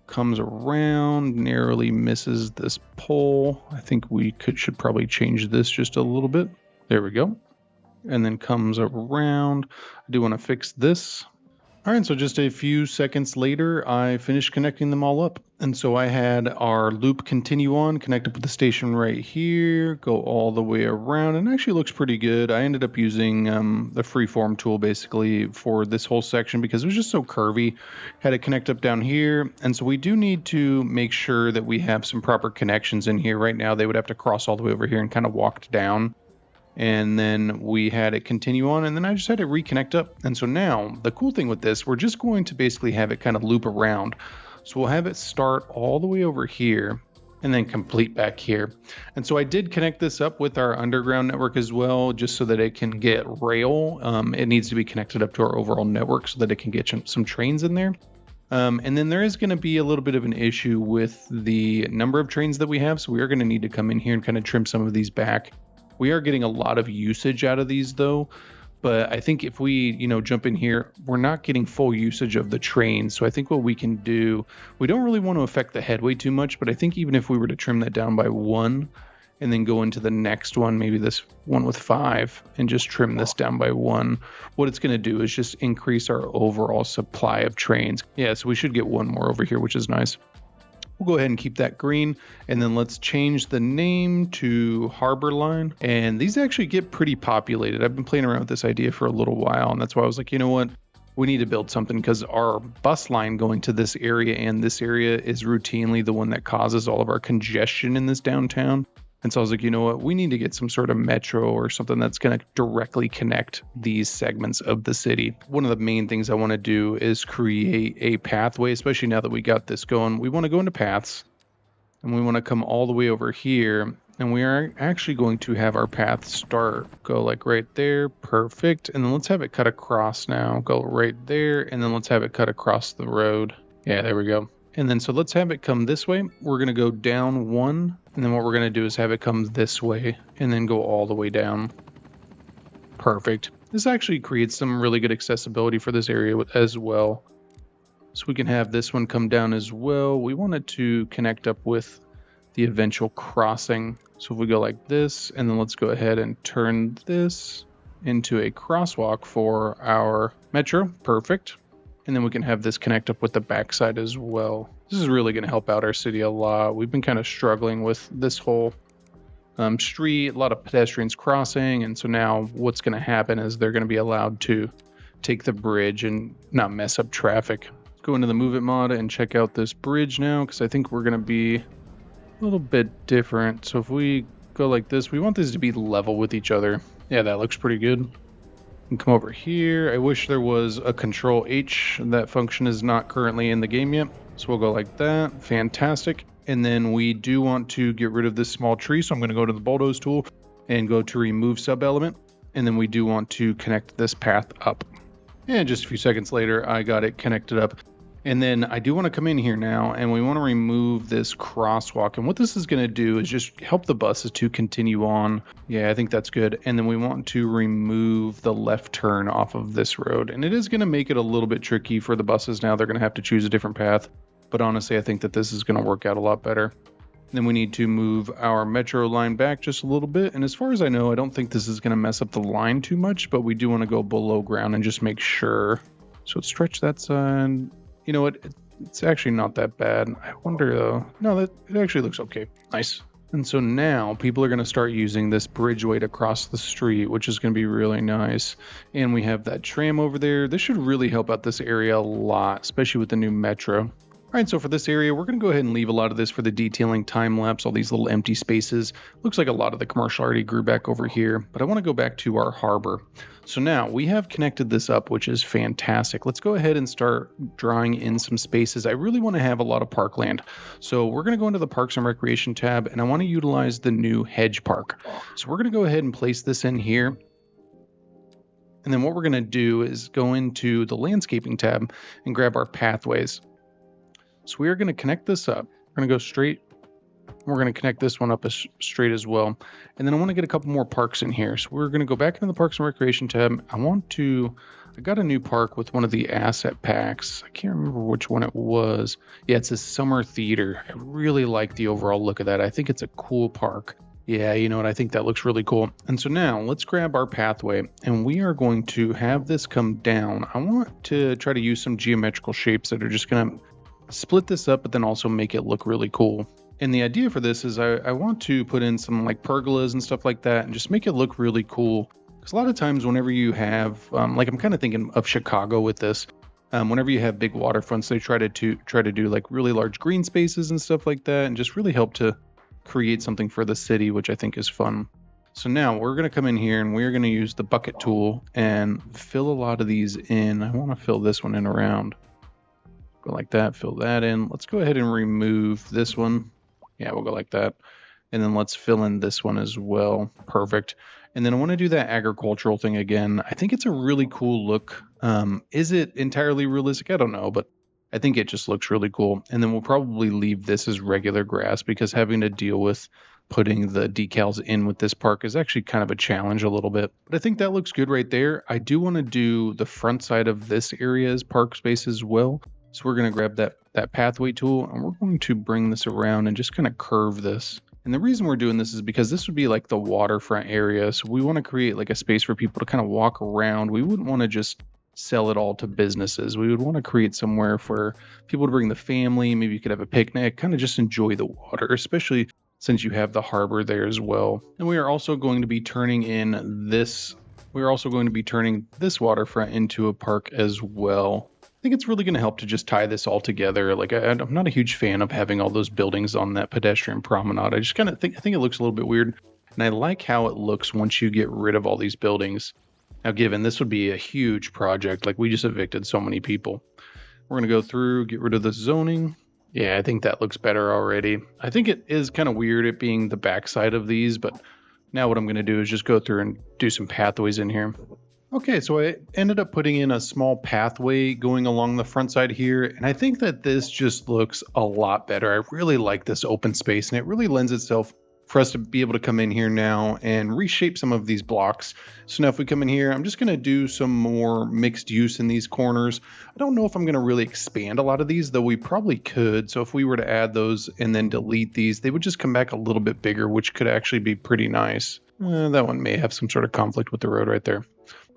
Comes around, narrowly misses this pole. I think we should probably change this just a little bit. There we go. And then comes around. I do want to fix this. All right, so just a few seconds later, I finished connecting them all up. And so I had our loop continue on, connect up with the station right here, go all the way around, and it actually looks pretty good. I ended up using the freeform tool basically for this whole section because it was just so curvy. Had it connect up down here, and so we do need to make sure that we have some proper connections in here. Right now, they would have to cross all the way over here and kind of walk down. And then we had it continue on, and then I just had it reconnect up. And so now the cool thing with this, we're just going to basically have it kind of loop around. So we'll have it start all the way over here and then complete back here. And so I did connect this up with our underground network as well, just so that it can get rail. It needs to be connected up to our overall network so that it can get some trains in there. And then there is going to be a little bit of an issue with the number of trains that we have. So we are going to need to come in here and kind of trim some of these back. We are getting a lot of usage out of these though, but I think if we, jump in here, we're not getting full usage of the trains. So I think what we can do, we don't really want to affect the headway too much, but I think even if we were to trim that down by 1 and then go into the next one, maybe this one with 5, and just trim this down by 1, what it's going to do is just increase our overall supply of trains. Yeah, so we should get one more over here, which is nice. We'll go ahead and keep that green, and then let's change the name to Harbor Line. And these actually get pretty populated. I've been playing around with this idea for a little while, and that's why I was like, you know what? We need to build something because our bus line going to this area and this area is routinely the one that causes all of our congestion in this downtown. And so I was like, you know what? We need to get some sort of metro or something that's going to directly connect these segments of the city. One of the main things I want to do is create a pathway, especially now that we got this going. We want to go into paths, and we want to come all the way over here. And we are actually going to have our path go like right there. Perfect. And then let's have it cut across now. Go right there. And then let's have it cut across the road. Yeah, there we go. And then so let's have it come this way. We're going to go down 1. And then what we're going to do is have it come this way and then go all the way down. Perfect. This actually creates some really good accessibility for this area as well. So we can have this one come down as well. We wanted to connect up with the eventual crossing. So if we go like this, and then let's go ahead and turn this into a crosswalk for our metro. Perfect. And then we can have this connect up with the backside as well. This is really going to help out our city a lot. We've been kind of struggling with this whole street, a lot of pedestrians crossing. And so now what's going to happen is they're going to be allowed to take the bridge and not mess up traffic. go into the Move It mod and check out this bridge now, because I think we're going to be a little bit different. So if we go like this, we want this to be level with each other. Yeah, that looks pretty good. And come over here. I wish there was a Control H. That function is not currently in the game yet. So we'll go like that. Fantastic. And then we do want to get rid of this small tree. So I'm going to go to the bulldoze tool and go to remove sub element. And then we do want to connect this path up. And just a few seconds later, I got it connected up. And then I do want to come in here now and we want to remove this crosswalk. And what this is going to do is just help the buses to continue on. Yeah, I think that's good. And then we want to remove the left turn off of this road. And it is going to make it a little bit tricky for the buses now. They're going to have to choose a different path. But honestly, I think that this is going to work out a lot better. Then we need to move our metro line back just a little bit. And as far as I know, I don't think this is going to mess up the line too much, but we do want to go below ground and just make sure. So let's stretch that side. You know what? It's actually not that bad. I wonder though. No, it actually looks okay. Nice. And so now people are going to start using this bridgeway to cross the street, which is going to be really nice. And we have that tram over there. This should really help out this area a lot, especially with the new metro. All right, so for this area, we're going to go ahead and leave a lot of this for the detailing time lapse, all these little empty spaces. Looks like a lot of the commercial already grew back over here, but I want to go back to our harbor. So now we have connected this up, which is fantastic. Let's go ahead and start drawing in some spaces. I really want to have a lot of parkland. So we're going to go into the Parks and Recreation tab, and I want to utilize the new hedge park. So we're going to go ahead and place this in here. And then what we're going to do is go into the landscaping tab and grab our pathways. So we are going to connect this up. We're going to go straight. We're going to connect this one up straight as well. And then I want to get a couple more parks in here. So we're going to go back into the Parks and Recreation tab. I got a new park with one of the asset packs. I can't remember which one it was. Yeah, it's a summer theater. I really like the overall look of that. I think it's a cool park. Yeah, you know what? I think that looks really cool. And so now let's grab our pathway and we are going to have this come down. I want to try to use some geometrical shapes that are just going to split this up, but then also make it look really cool. And the idea for this is I want to put in some like pergolas and stuff like that and just make it look really cool. Because a lot of times whenever you have, like I'm kind of thinking of Chicago with this, whenever you have big waterfronts, they try to do like really large green spaces and stuff like that and just really help to create something for the city, which I think is fun. So now we're going to come in here and we're going to use the bucket tool and fill a lot of these in. I want to fill this one in around. Go like that, fill that in. Let's go ahead and remove this one. Yeah, we'll go like that. And then let's fill in this one as well. Perfect. And then I want to do that agricultural thing again. I think it's a really cool look. Is it entirely realistic? I don't know, but I think it just looks really cool. And then we'll probably leave this as regular grass because having to deal with putting the decals in with this park is actually kind of a challenge a little bit. But I think that looks good right there. I do want to do the front side of this area as park space as well. So we're going to grab that pathway tool and we're going to bring this around and just kind of curve this. And the reason we're doing this is because this would be like the waterfront area. So we want to create like a space for people to kind of walk around. We wouldn't want to just sell it all to businesses. We would want to create somewhere for people to bring the family. Maybe you could have a picnic, kind of just enjoy the water, especially since you have the harbor there as well. And we are also going to be turning this waterfront into a park as well. I think it's really going to help to just tie this all together. Like I'm not a huge fan of having all those buildings on that pedestrian promenade. I just kind of think it looks a little bit weird. And I like how it looks once you get rid of all these buildings. Now, given this would be a huge project, like we just evicted so many people. We're going to go through, get rid of the zoning. Yeah, I think that looks better already. I think it is kind of weird it being the backside of these, but now what I'm going to do is just go through and do some pathways in here. Okay, so I ended up putting in a small pathway going along the front side here, and I think that this just looks a lot better. I really like this open space, and it really lends itself for us to be able to come in here now and reshape some of these blocks. So now if we come in here, I'm just going to do some more mixed use in these corners. I don't know if I'm going to really expand a lot of these, though we probably could. So if we were to add those and then delete these, they would just come back a little bit bigger, which could actually be pretty nice. That one may have some sort of conflict with the road right there.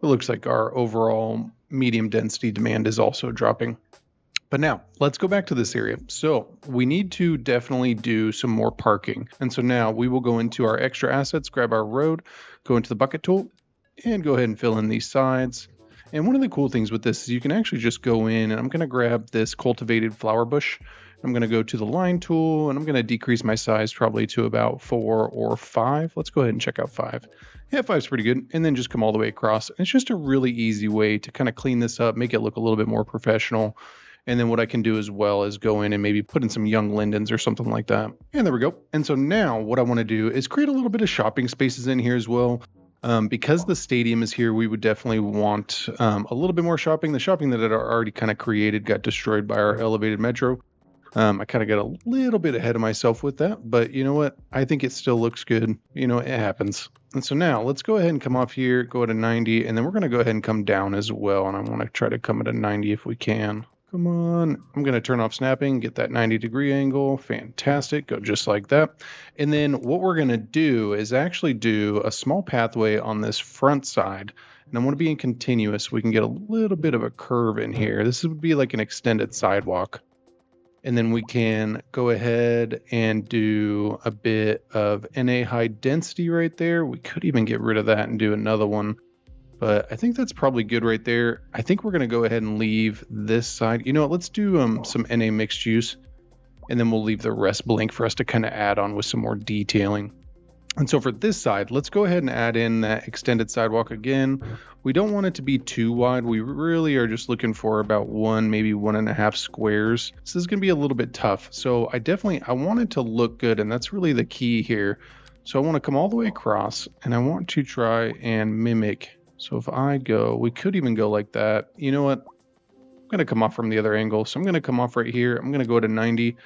It looks like our overall medium density demand is also dropping. But now let's go back to this area. So we need to definitely do some more parking. And so now we will go into our extra assets, grab our road, go into the bucket tool and go ahead and fill in these sides. And one of the cool things with this is you can actually just go in, and I'm going to grab this cultivated flower bush. I'm going to go to the line tool, and I'm going to decrease my size probably to about 4 or 5. Let's go ahead and check out 5. Yeah, 5's pretty good. And then just come all the way across. It's just a really easy way to kind of clean this up, make it look a little bit more professional. And then what I can do as well is go in and maybe put in some young lindens or something like that. And there we go. And so now what I want to do is create a little bit of shopping spaces in here as well. Because the stadium is here, we would definitely want a little bit more shopping. The shopping that I'd already kind of created got destroyed by our elevated metro. I kind of got a little bit ahead of myself with that, but you know what? I think it still looks good. You know, it happens. And so now let's go ahead and come off here, go at a 90, and then we're going to go ahead and come down as well. And I want to try to come at a 90 if we can. Come on. I'm going to turn off snapping, get that 90-degree angle. Fantastic. Go just like that. And then what we're going to do is actually do a small pathway on this front side. And I want to be in continuous. We can get a little bit of a curve in here. This would be like an extended sidewalk. And then we can go ahead and do a bit of NA high density right there. We could even get rid of that and do another one. But I think that's probably good right there. I think we're going to go ahead and leave this side. You know what? Let's do some NA mixed use. And then we'll leave the rest blank for us to kind of add on with some more detailing. And so for this side, let's go ahead and add in that extended sidewalk again. We don't want it to be too wide. We really are just looking for about 1, maybe 1.5 squares. This is going to be a little bit tough. So I want it to look good. And that's really the key here. So I want to come all the way across and I want to try and mimic. So if I go, we could even go like that. You know what? I'm going to come off from the other angle. So I'm going to come off right here. I'm going to go to 90.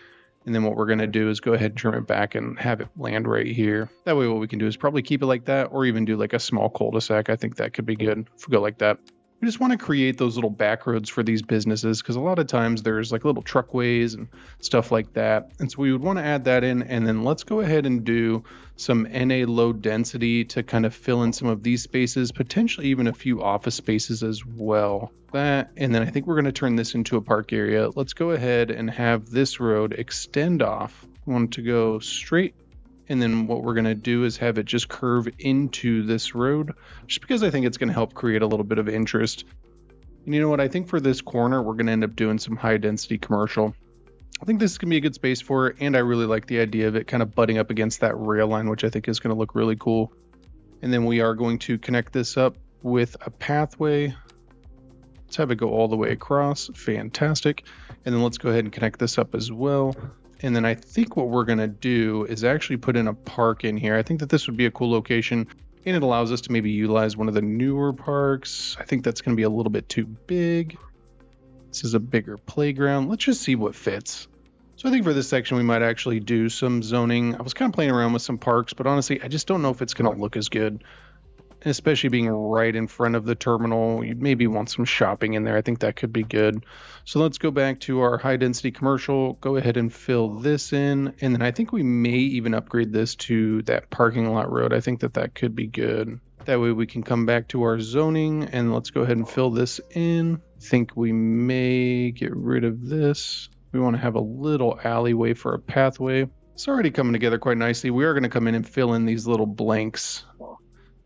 And then what we're going to do is go ahead and trim it back and have it land right here. That way what we can do is probably keep it like that or even do like a small cul-de-sac. I think that could be good if we go like that. We just want to create those little back roads for these businesses because a lot of times there's like little truckways and stuff like that. And so we would want to add that in. And then let's go ahead and do some NA low density to kind of fill in some of these spaces, potentially even a few office spaces as well. That, and then I think we're going to turn this into a park area. Let's go ahead and have this road extend off. I want it to go straight. And then what we're going to do is have it just curve into this road, just because I think it's going to help create a little bit of interest. And you know what? I think for this corner, we're going to end up doing some high density commercial. I think this is going to be a good space for it. And I really like the idea of it kind of butting up against that rail line, which I think is going to look really cool. And then we are going to connect this up with a pathway. Let's have it go all the way across. Fantastic. And then let's go ahead and connect this up as well. And then I think what we're going to do is actually put in a park in here. I think that this would be a cool location and it allows us to maybe utilize one of the newer parks. I think that's going to be a little bit too big. This is a bigger playground. Let's just see what fits. So I think for this section, we might actually do some zoning. I was kind of playing around with some parks, but honestly, I just don't know if it's going to look as good. Especially being right in front of the terminal, you'd maybe want some shopping in there. I think that could be good. So let's go back to our high density commercial, go ahead and fill this in. And then I think we may even upgrade this to that parking lot road. I think that that could be good. That way we can come back to our zoning and let's go ahead and fill this in. I think we may get rid of this. We want to have a little alleyway for a pathway. It's already coming together quite nicely. We are going to come in and fill in these little blanks.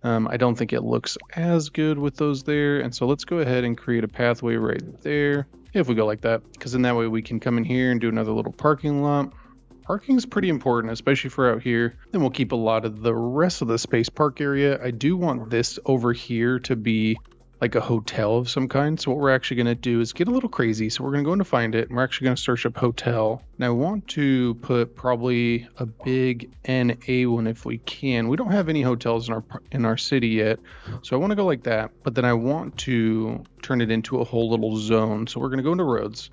I don't think it looks as good with those there. And so let's go ahead and create a pathway right there. If we go like that, because then that way we can come in here and do another little parking lot. Parking is pretty important, especially for out here. Then we'll keep a lot of the rest of the space park area. I do want this over here to be like a hotel of some kind. So what we're actually going to do is get a little crazy. So we're going to go in to find it and we're actually going to search up hotel. And I want to put probably a big NA one if we can. We don't have any hotels in our city yet. So I want to go like that, but then I want to turn it into a whole little zone. So we're going to go into roads.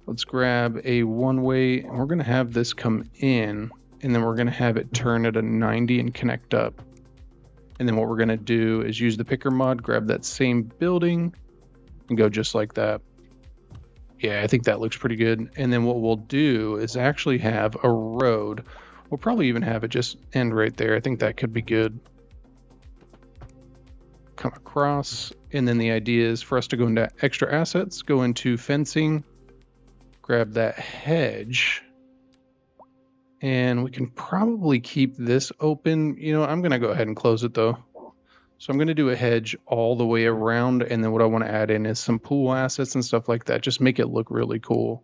Let's grab a one-way and we're going to have this come in and then we're going to have it turn at a 90 and connect up. And then what we're going to do is use the picker mod, grab that same building and go just like that. Yeah, I think that looks pretty good. And then what we'll do is actually have a road. We'll probably even have it just end right there. I think that could be good. Come across. And then the idea is for us to go into extra assets, go into fencing, grab that hedge. And we can probably keep this open. You know, I'm going to go ahead and close it though. So I'm going to do a hedge all the way around, and then what I want to add in is some pool assets and stuff like that. Just make it look really cool.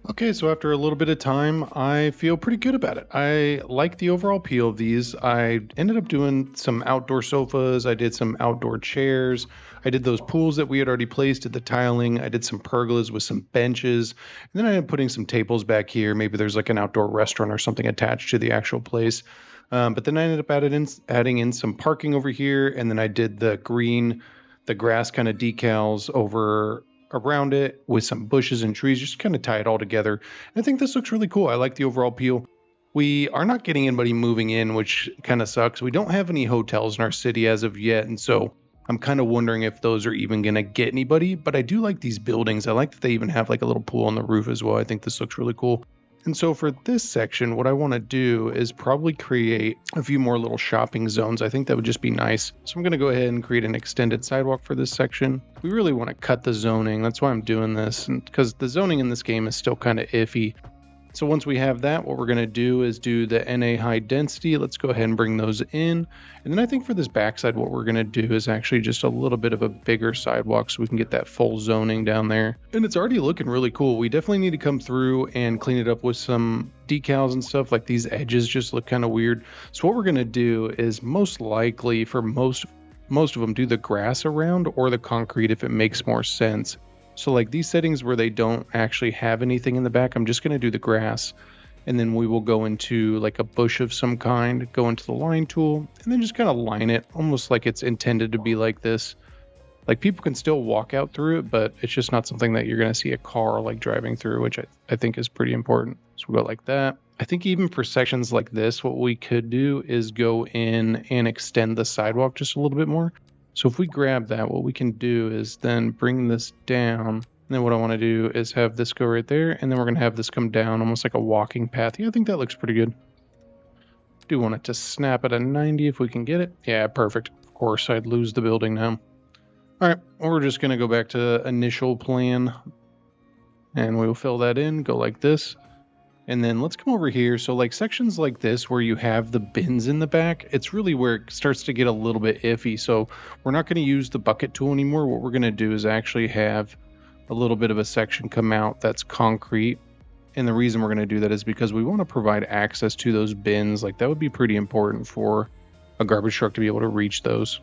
Okay, so after a little bit of time, I feel pretty good about it. I like the overall appeal of these. I ended up doing some outdoor sofas. I did some outdoor chairs. I did those pools that we had already placed at the tiling. I did some pergolas with some benches. And then I ended up putting some tables back here. Maybe there's like an outdoor restaurant or something attached to the actual place. But then I ended up adding in some parking over here. And then I did the grass kind of decals over around it with some bushes and trees, just kind of tie it all together. And I think this looks really cool. I like the overall appeal. We are not getting anybody moving in, which kind of sucks. We don't have any hotels in our city as of yet. And so I'm kind of wondering if those are even going to get anybody. But I do like these buildings. I like that they even have like a little pool on the roof as well. I think this looks really cool. And so for this section, what I want to do is probably create a few more little shopping zones. I think that would just be nice. So I'm going to go ahead and create an extended sidewalk for this section. We really want to cut the zoning. That's why I'm doing this, because the zoning in this game is still kind of iffy. So once we have that, what we're going to do is do the NA high density. Let's go ahead and bring those in. And then I think for this backside, what we're going to do is actually just a little bit of a bigger sidewalk so we can get that full zoning down there. And it's already looking really cool. We definitely need to come through and clean it up with some decals and stuff. Like these edges just look kind of weird. So what we're going to do is most likely for most of them do the grass around or the concrete if it makes more sense. So like these settings where they don't actually have anything in the back, I'm just going to do the grass, and then we will go into like a bush of some kind, go into the line tool, and then just kind of line it almost like it's intended to be like this. Like people can still walk out through it, but it's just not something that you're going to see a car like driving through, which I think is pretty important. So we'll go like that. I think even for sections like this, what we could do is go in and extend the sidewalk just a little bit more. So if we grab that, what we can do is then bring this down. And then what I want to do is have this go right there. And then we're going to have this come down almost like a walking path. Yeah, I think that looks pretty good. Do want it to snap at a 90 if we can get it. Yeah, perfect. Of course, I'd lose the building now. All right, well, we're just going to go back to initial plan. And we'll fill that in, go like this. And then let's come over here. So like sections like this where you have the bins in the back, it's really where it starts to get a little bit iffy. So we're not going to use the bucket tool anymore. What we're going to do is actually have a little bit of a section come out that's concrete. And the reason we're going to do that is because we want to provide access to those bins. Like that would be pretty important for a garbage truck to be able to reach those.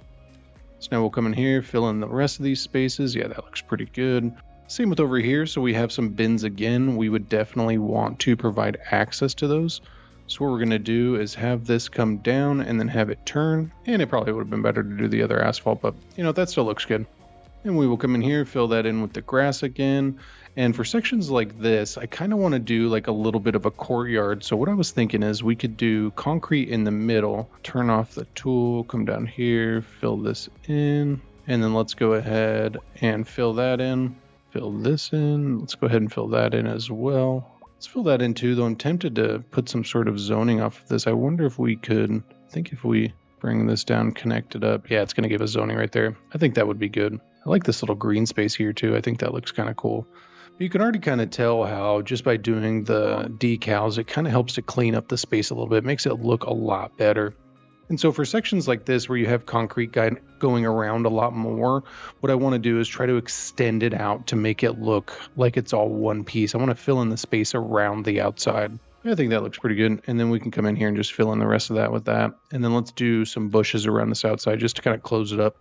So now we'll come in here, fill in the rest of these spaces. Yeah, that looks pretty good. Same with over here. So we have some bins again. We would definitely want to provide access to those. So what we're going to do is have this come down and then have it turn. And it probably would have been better to do the other asphalt, but you know, that still looks good. And we will come in here, fill that in with the grass again. And for sections like this, I kind of want to do like a little bit of a courtyard. So what I was thinking is we could do concrete in the middle, turn off the tool, come down here, fill this in, and then let's go ahead and fill that in, fill this in. Let's go ahead and fill that in as well. Let's fill that in too, though I'm tempted to put some sort of zoning off of this. I wonder if we could, I think if we bring this down, connect it up. Yeah, it's going to give us zoning right there. I think that would be good. I like this little green space here too. I think that looks kind of cool. But you can already kind of tell how just by doing the decals, it kind of helps to clean up the space a little bit. It makes it look a lot better. And so for sections like this where you have concrete going around a lot more, what I want to do is try to extend it out to make it look like it's all one piece. I want to fill in the space around the outside. I think that looks pretty good. And then we can come in here and just fill in the rest of that with that. And then let's do some bushes around this outside just to kind of close it up.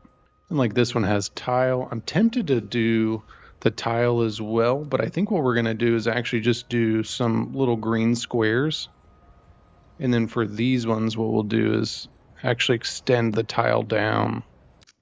And like this one has tile. I'm tempted to do the tile as well, but I think what we're going to do is actually just do some little green squares. And then for these ones, what we'll do is actually extend the tile down.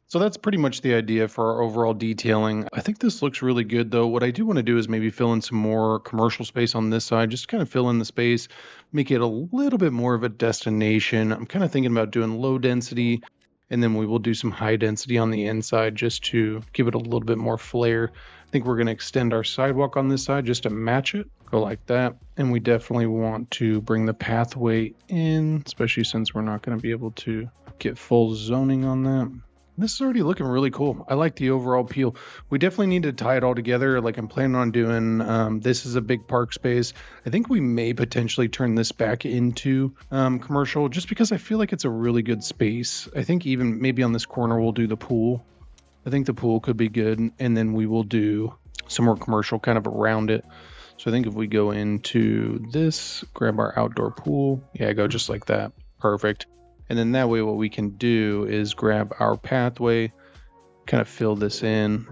So that's pretty much the idea for our overall detailing. I think this looks really good though. What I do want to do is maybe fill in some more commercial space on this side, just to kind of fill in the space, make it a little bit more of a destination. I'm kind of thinking about doing low density, and then we will do some high density on the inside just to give it a little bit more flair. I think we're going to extend our sidewalk on this side just to match it. Go like that. And we definitely want to bring the pathway in, especially since we're not going to be able to get full zoning on that. This is already looking really cool. I like the overall appeal. We definitely need to tie it all together. Like I'm planning on doing, this is a big park space. I think we may potentially turn this back into commercial just because I feel like it's a really good space. I think even maybe on this corner, we'll do the pool. I think the pool could be good. And then we will do some more commercial kind of around it. So I think if we go into this, grab our outdoor pool. Yeah, go just like that. Perfect. And then that way what we can do is grab our pathway, kind of fill this in,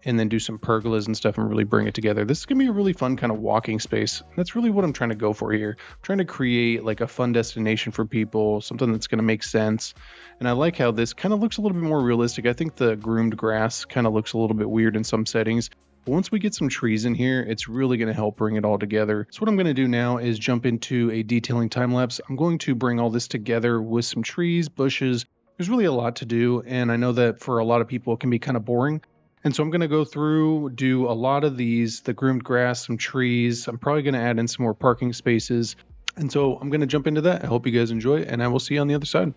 and then do some pergolas and stuff and really bring it together. This is going to be a really fun kind of walking space. That's really what I'm trying to go for here. I'm trying to create like a fun destination for people, something that's going to make sense. And I like how this kind of looks a little bit more realistic. I think the groomed grass kind of looks a little bit weird in some settings. But once we get some trees in here, it's really going to help bring it all together. So what I'm going to do now is jump into a detailing time lapse. I'm going to bring all this together with some trees, bushes. There's really a lot to do. And I know that for a lot of people, it can be kind of boring. And so I'm going to go through, do a lot of these, the groomed grass, some trees. I'm probably going to add in some more parking spaces. And so I'm going to jump into that. I hope you guys enjoy, and I will see you on the other side.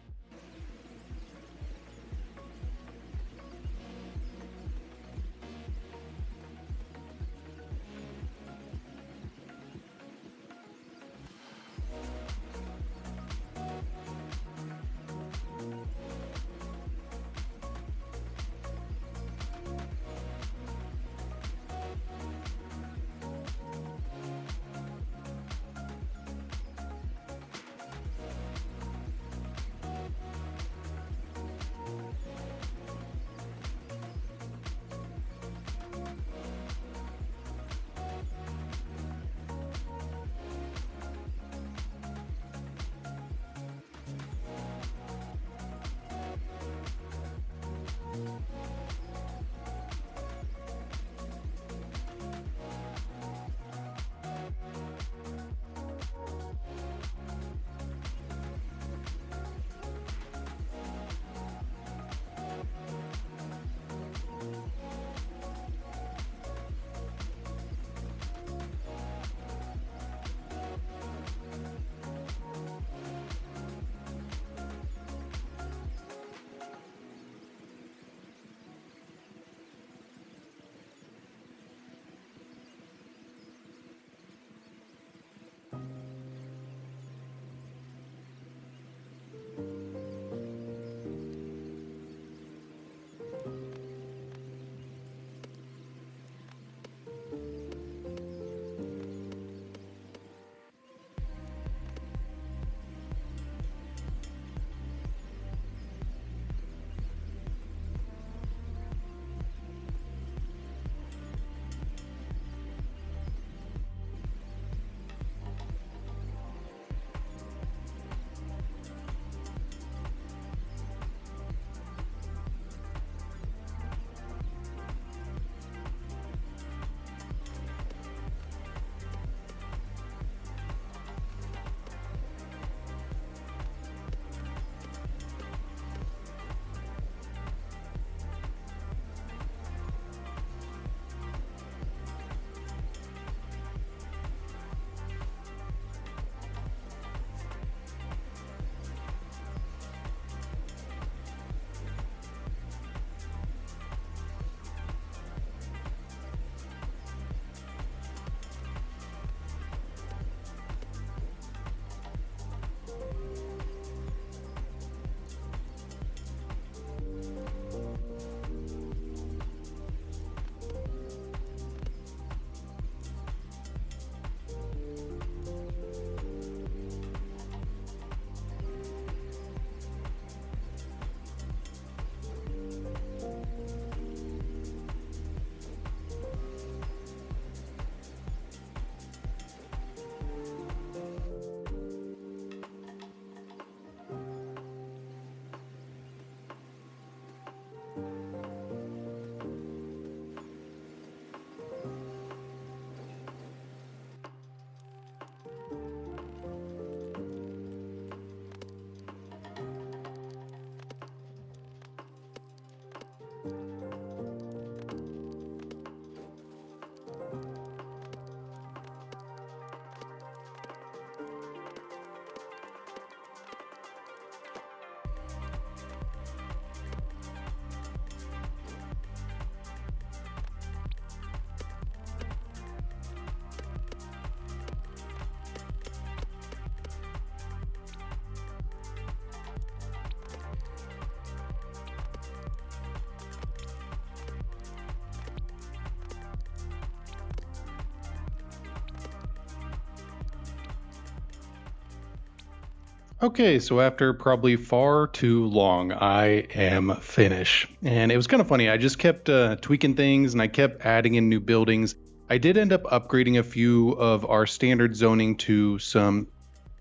Okay, so after probably far too long, I am finished. And it was kind of funny. I just kept tweaking things and I kept adding in new buildings. I did end up upgrading a few of our standard zoning to some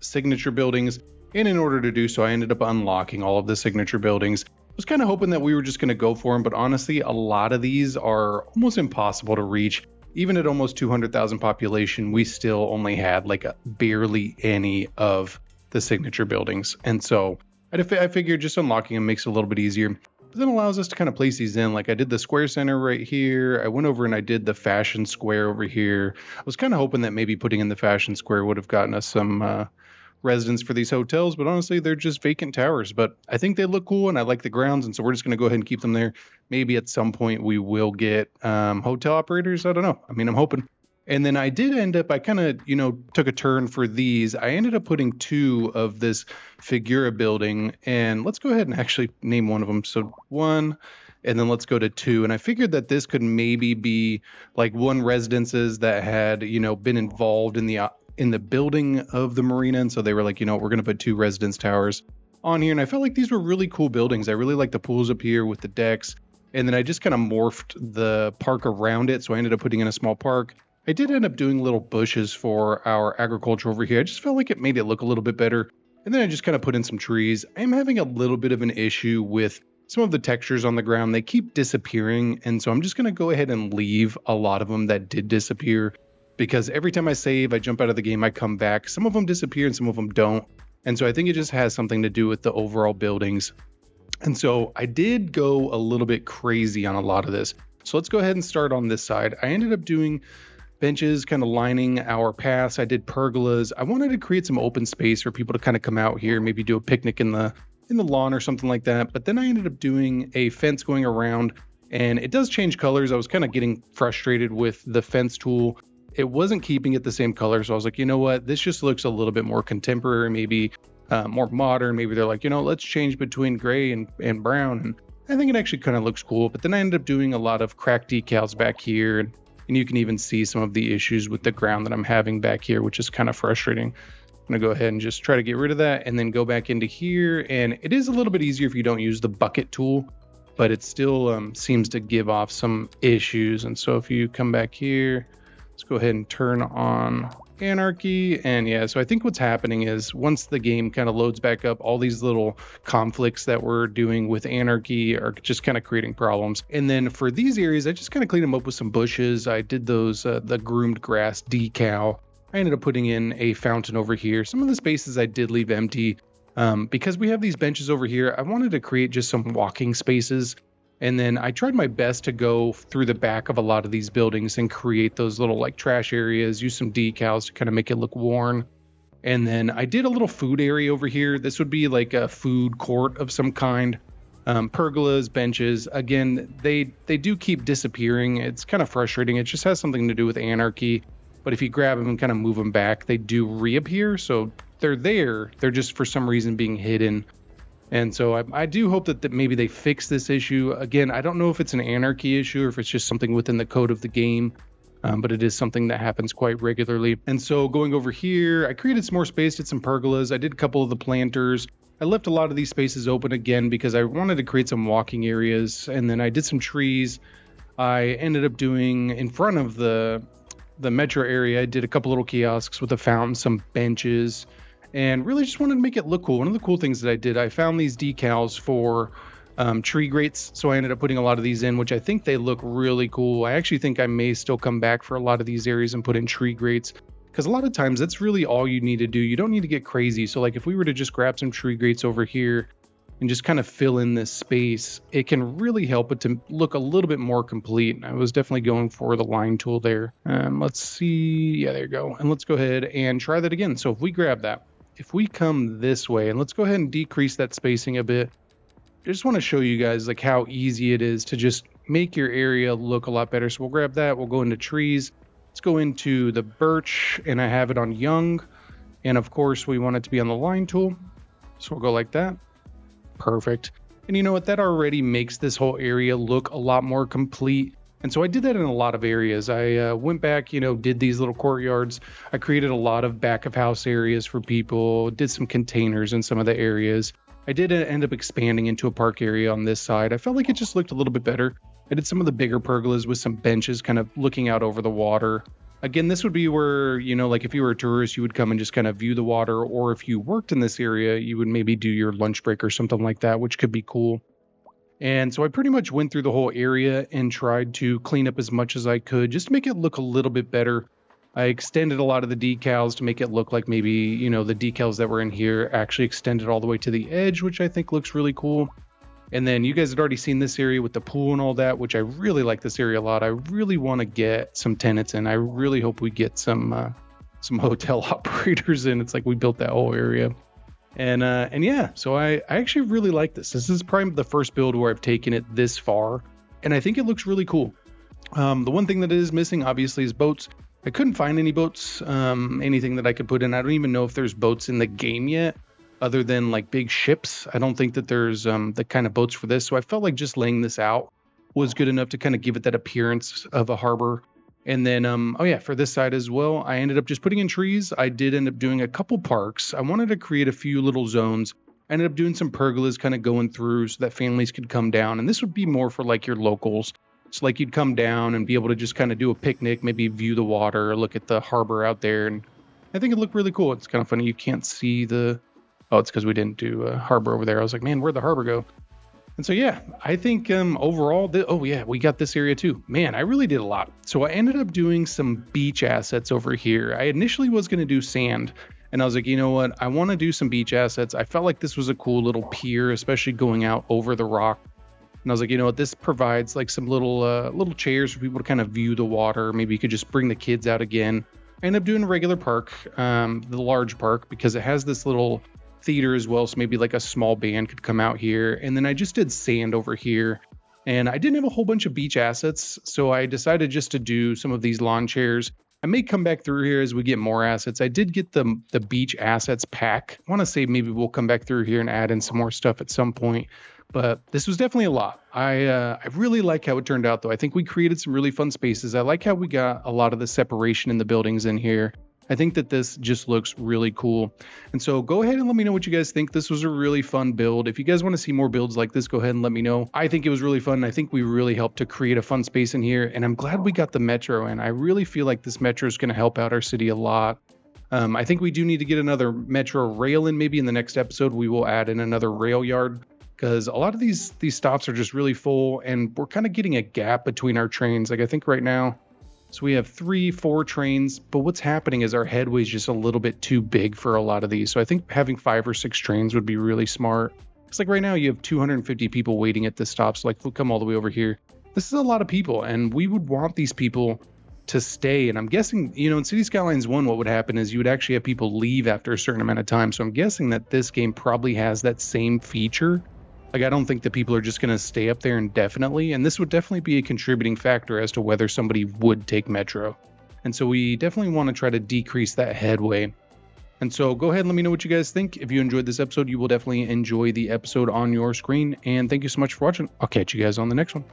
signature buildings. And in order to do so, I ended up unlocking all of the signature buildings. I was kind of hoping that we were just going to go for them, but honestly, a lot of these are almost impossible to reach. Even at almost 200,000 population, we still only had like barely any of the signature buildings. And so I figured just unlocking them makes it a little bit easier. But then allows us to kind of place these in. Like I did the square center right here. I went over and I did the fashion square over here. I was kind of hoping that maybe putting in the fashion square would have gotten us some residents for these hotels, but honestly, they're just vacant towers. But I think they look cool and I like the grounds. And so we're just going to go ahead and keep them there. Maybe at some point we will get hotel operators. I don't know. I mean, I'm hoping. And then I did end up, I kind of, took a turn for these. I ended up putting two of this Figura building, and let's go ahead and actually name one of them. So one, and then let's go to two. And I figured that this could maybe be like one residences that had, been involved in the building of the marina. And so they were like, we're going to put two residence towers on here. And I felt like these were really cool buildings. I really like the pools up here with the decks. And then I just kind of morphed the park around it. So I ended up putting in a small park. I did end up doing little bushes for our agriculture over here. I just felt like it made it look a little bit better. And then I just kind of put in some trees. I'm having a little bit of an issue with some of the textures on the ground. They keep disappearing. And so I'm just going to go ahead and leave a lot of them that did disappear, because every time I save, I jump out of the game, I come back. Some of them disappear and some of them don't. And so I think it just has something to do with the overall buildings. And so I did go a little bit crazy on a lot of this. So let's go ahead and start on this side. I ended up doing benches kind of lining our paths. I did pergolas. I wanted to create some open space for people to kind of come out here, maybe do a picnic in the lawn or something like that. But then I ended up doing a fence going around, and it does change colors. I was kind of getting frustrated with the fence tool. It wasn't keeping it the same color. So I was like, you know what? This just looks a little bit more contemporary, maybe more modern. Maybe they're like, let's change between gray and brown. And I think it actually kind of looks cool. But then I ended up doing a lot of cracked decals back here. And you can even see some of the issues with the ground that I'm having back here, which is kind of frustrating. I'm going to go ahead and just try to get rid of that and then go back into here. And it is a little bit easier if you don't use the bucket tool, but it still seems to give off some issues. And so if you come back here, let's go ahead and turn on anarchy. And yeah, so I think what's happening is once the game kind of loads back up, all these little conflicts that we're doing with anarchy are just kind of creating problems. And then for these areas, I just kind of cleaned them up with some bushes. I did those, the groomed grass decal. I ended up putting in a fountain over here. Some of the spaces I did leave empty because we have these benches over here. I wanted to create just some walking spaces. And then I tried my best to go through the back of a lot of these buildings and create those little like trash areas, use some decals to kind of make it look worn. And then I did a little food area over here. This would be like a food court of some kind. Pergolas, benches. Again, they do keep disappearing. It's kind of frustrating. It just has something to do with anarchy. But if you grab them and kind of move them back, they do reappear. So they're there. They're just for some reason being hidden. And so I do hope that maybe they fix this issue. Again, I don't know if it's an anarchy issue or if it's just something within the code of the game, but it is something that happens quite regularly. And so going over here, I created some more space, did some pergolas. I did a couple of the planters. I left a lot of these spaces open again because I wanted to create some walking areas. And then I did some trees. I ended up doing in front of the metro area, I did a couple little kiosks with a fountain, some benches, and really just wanted to make it look cool. One of the cool things that I did, I found these decals for tree grates. So I ended up putting a lot of these in, which I think they look really cool. I actually think I may still come back for a lot of these areas and put in tree grates, because a lot of times that's really all you need to do. You don't need to get crazy. So like if we were to just grab some tree grates over here and just kind of fill in this space, it can really help it to look a little bit more complete. I was definitely going for the line tool there. Let's see. Yeah, there you go. And let's go ahead and try that again. So if we grab that, if we come this way, and let's go ahead and decrease that spacing a bit. I just want to show you guys like how easy it is to just make your area look a lot better. So we'll grab that. We'll go into trees. Let's go into the birch, and I have it on young. And of course we want it to be on the line tool. So we'll go like that. Perfect. And you know what? That already makes this whole area look a lot more complete. And so I did that in a lot of areas. I went back, did these little courtyards. I created a lot of back of house areas for people, did some containers in some of the areas. I did end up expanding into a park area on this side. I felt like it just looked a little bit better. I did some of the bigger pergolas with some benches kind of looking out over the water. Again, this would be where, like if you were a tourist, you would come and just kind of view the water, or if you worked in this area, you would maybe do your lunch break or something like that, which could be cool. And so I pretty much went through the whole area and tried to clean up as much as I could just to make it look a little bit better. I extended a lot of the decals to make it look like maybe, the decals that were in here actually extended all the way to the edge, which I think looks really cool. And then you guys had already seen this area with the pool and all that, which I really like this area a lot. I really want to get some tenants in. I really hope we get some hotel operators in. It's like we built that whole area. And yeah, so I actually really like this. This is probably the first build where I've taken it this far, and I think it looks really cool. The one thing that is missing, obviously, is boats. I couldn't find any boats, anything that I could put in. I don't even know if there's boats in the game yet, other than like big ships. I don't think that there's the kind of boats for this. So I felt like just laying this out was good enough to kind of give it that appearance of a harbor. And then, for this side as well, I ended up just putting in trees. I did end up doing a couple parks. I wanted to create a few little zones. I ended up doing some pergolas kind of going through so that families could come down. And this would be more for like your locals. So like you'd come down and be able to just kind of do a picnic, maybe view the water, look at the harbor out there. And I think it looked really cool. It's kind of funny. You can't see it's because we didn't do a harbor over there. I was like, man, where'd the harbor go? And so, yeah, I think overall, we got this area too. Man, I really did a lot. So I ended up doing some beach assets over here. I initially was going to do sand, and I was like, you know what? I want to do some beach assets. I felt like this was a cool little pier, especially going out over the rock. And I was like, you know what? This provides like some little chairs for people to kind of view the water. Maybe you could just bring the kids out again. I ended up doing a regular park, the large park, because it has this little theater as well, so maybe like a small band could come out here. And then I just did sand over here, and I didn't have a whole bunch of beach assets, so I decided just to do some of these lawn chairs. I may come back through here as we get more assets. I did get the beach assets pack. I want to say maybe we'll come back through here and add in some more stuff at some point, but this was definitely a lot. I really like how it turned out though. I think we created some really fun spaces. I like how we got a lot of the separation in the buildings in here. I think that this just looks really cool. And so go ahead and let me know what you guys think. This was a really fun build. If you guys want to see more builds like this, go ahead and let me know. I think it was really fun. I think we really helped to create a fun space in here. And I'm glad we got the metro in. I really feel like this metro is going to help out our city a lot. I think we do need to get another metro rail in. Maybe in the next episode, we will add in another rail yard, because a lot of these stops are just really full, and we're kind of getting a gap between our trains. Like I think right now, so we have 3-4 trains, but what's happening is our headway is just a little bit too big for a lot of these. So I think having 5 or 6 trains would be really smart. It's like right now you have 250 people waiting at this stop. So like we'll come all the way over here. This is a lot of people, and we would want these people to stay. And I'm guessing, in Cities Skylines 1, what would happen is you would actually have people leave after a certain amount of time. So I'm guessing that this game probably has that same feature. Like, I don't think that people are just going to stay up there indefinitely, and this would definitely be a contributing factor as to whether somebody would take Metro. And so we definitely want to try to decrease that headway. And so go ahead and let me know what you guys think. If you enjoyed this episode, you will definitely enjoy the episode on your screen. And thank you so much for watching. I'll catch you guys on the next one.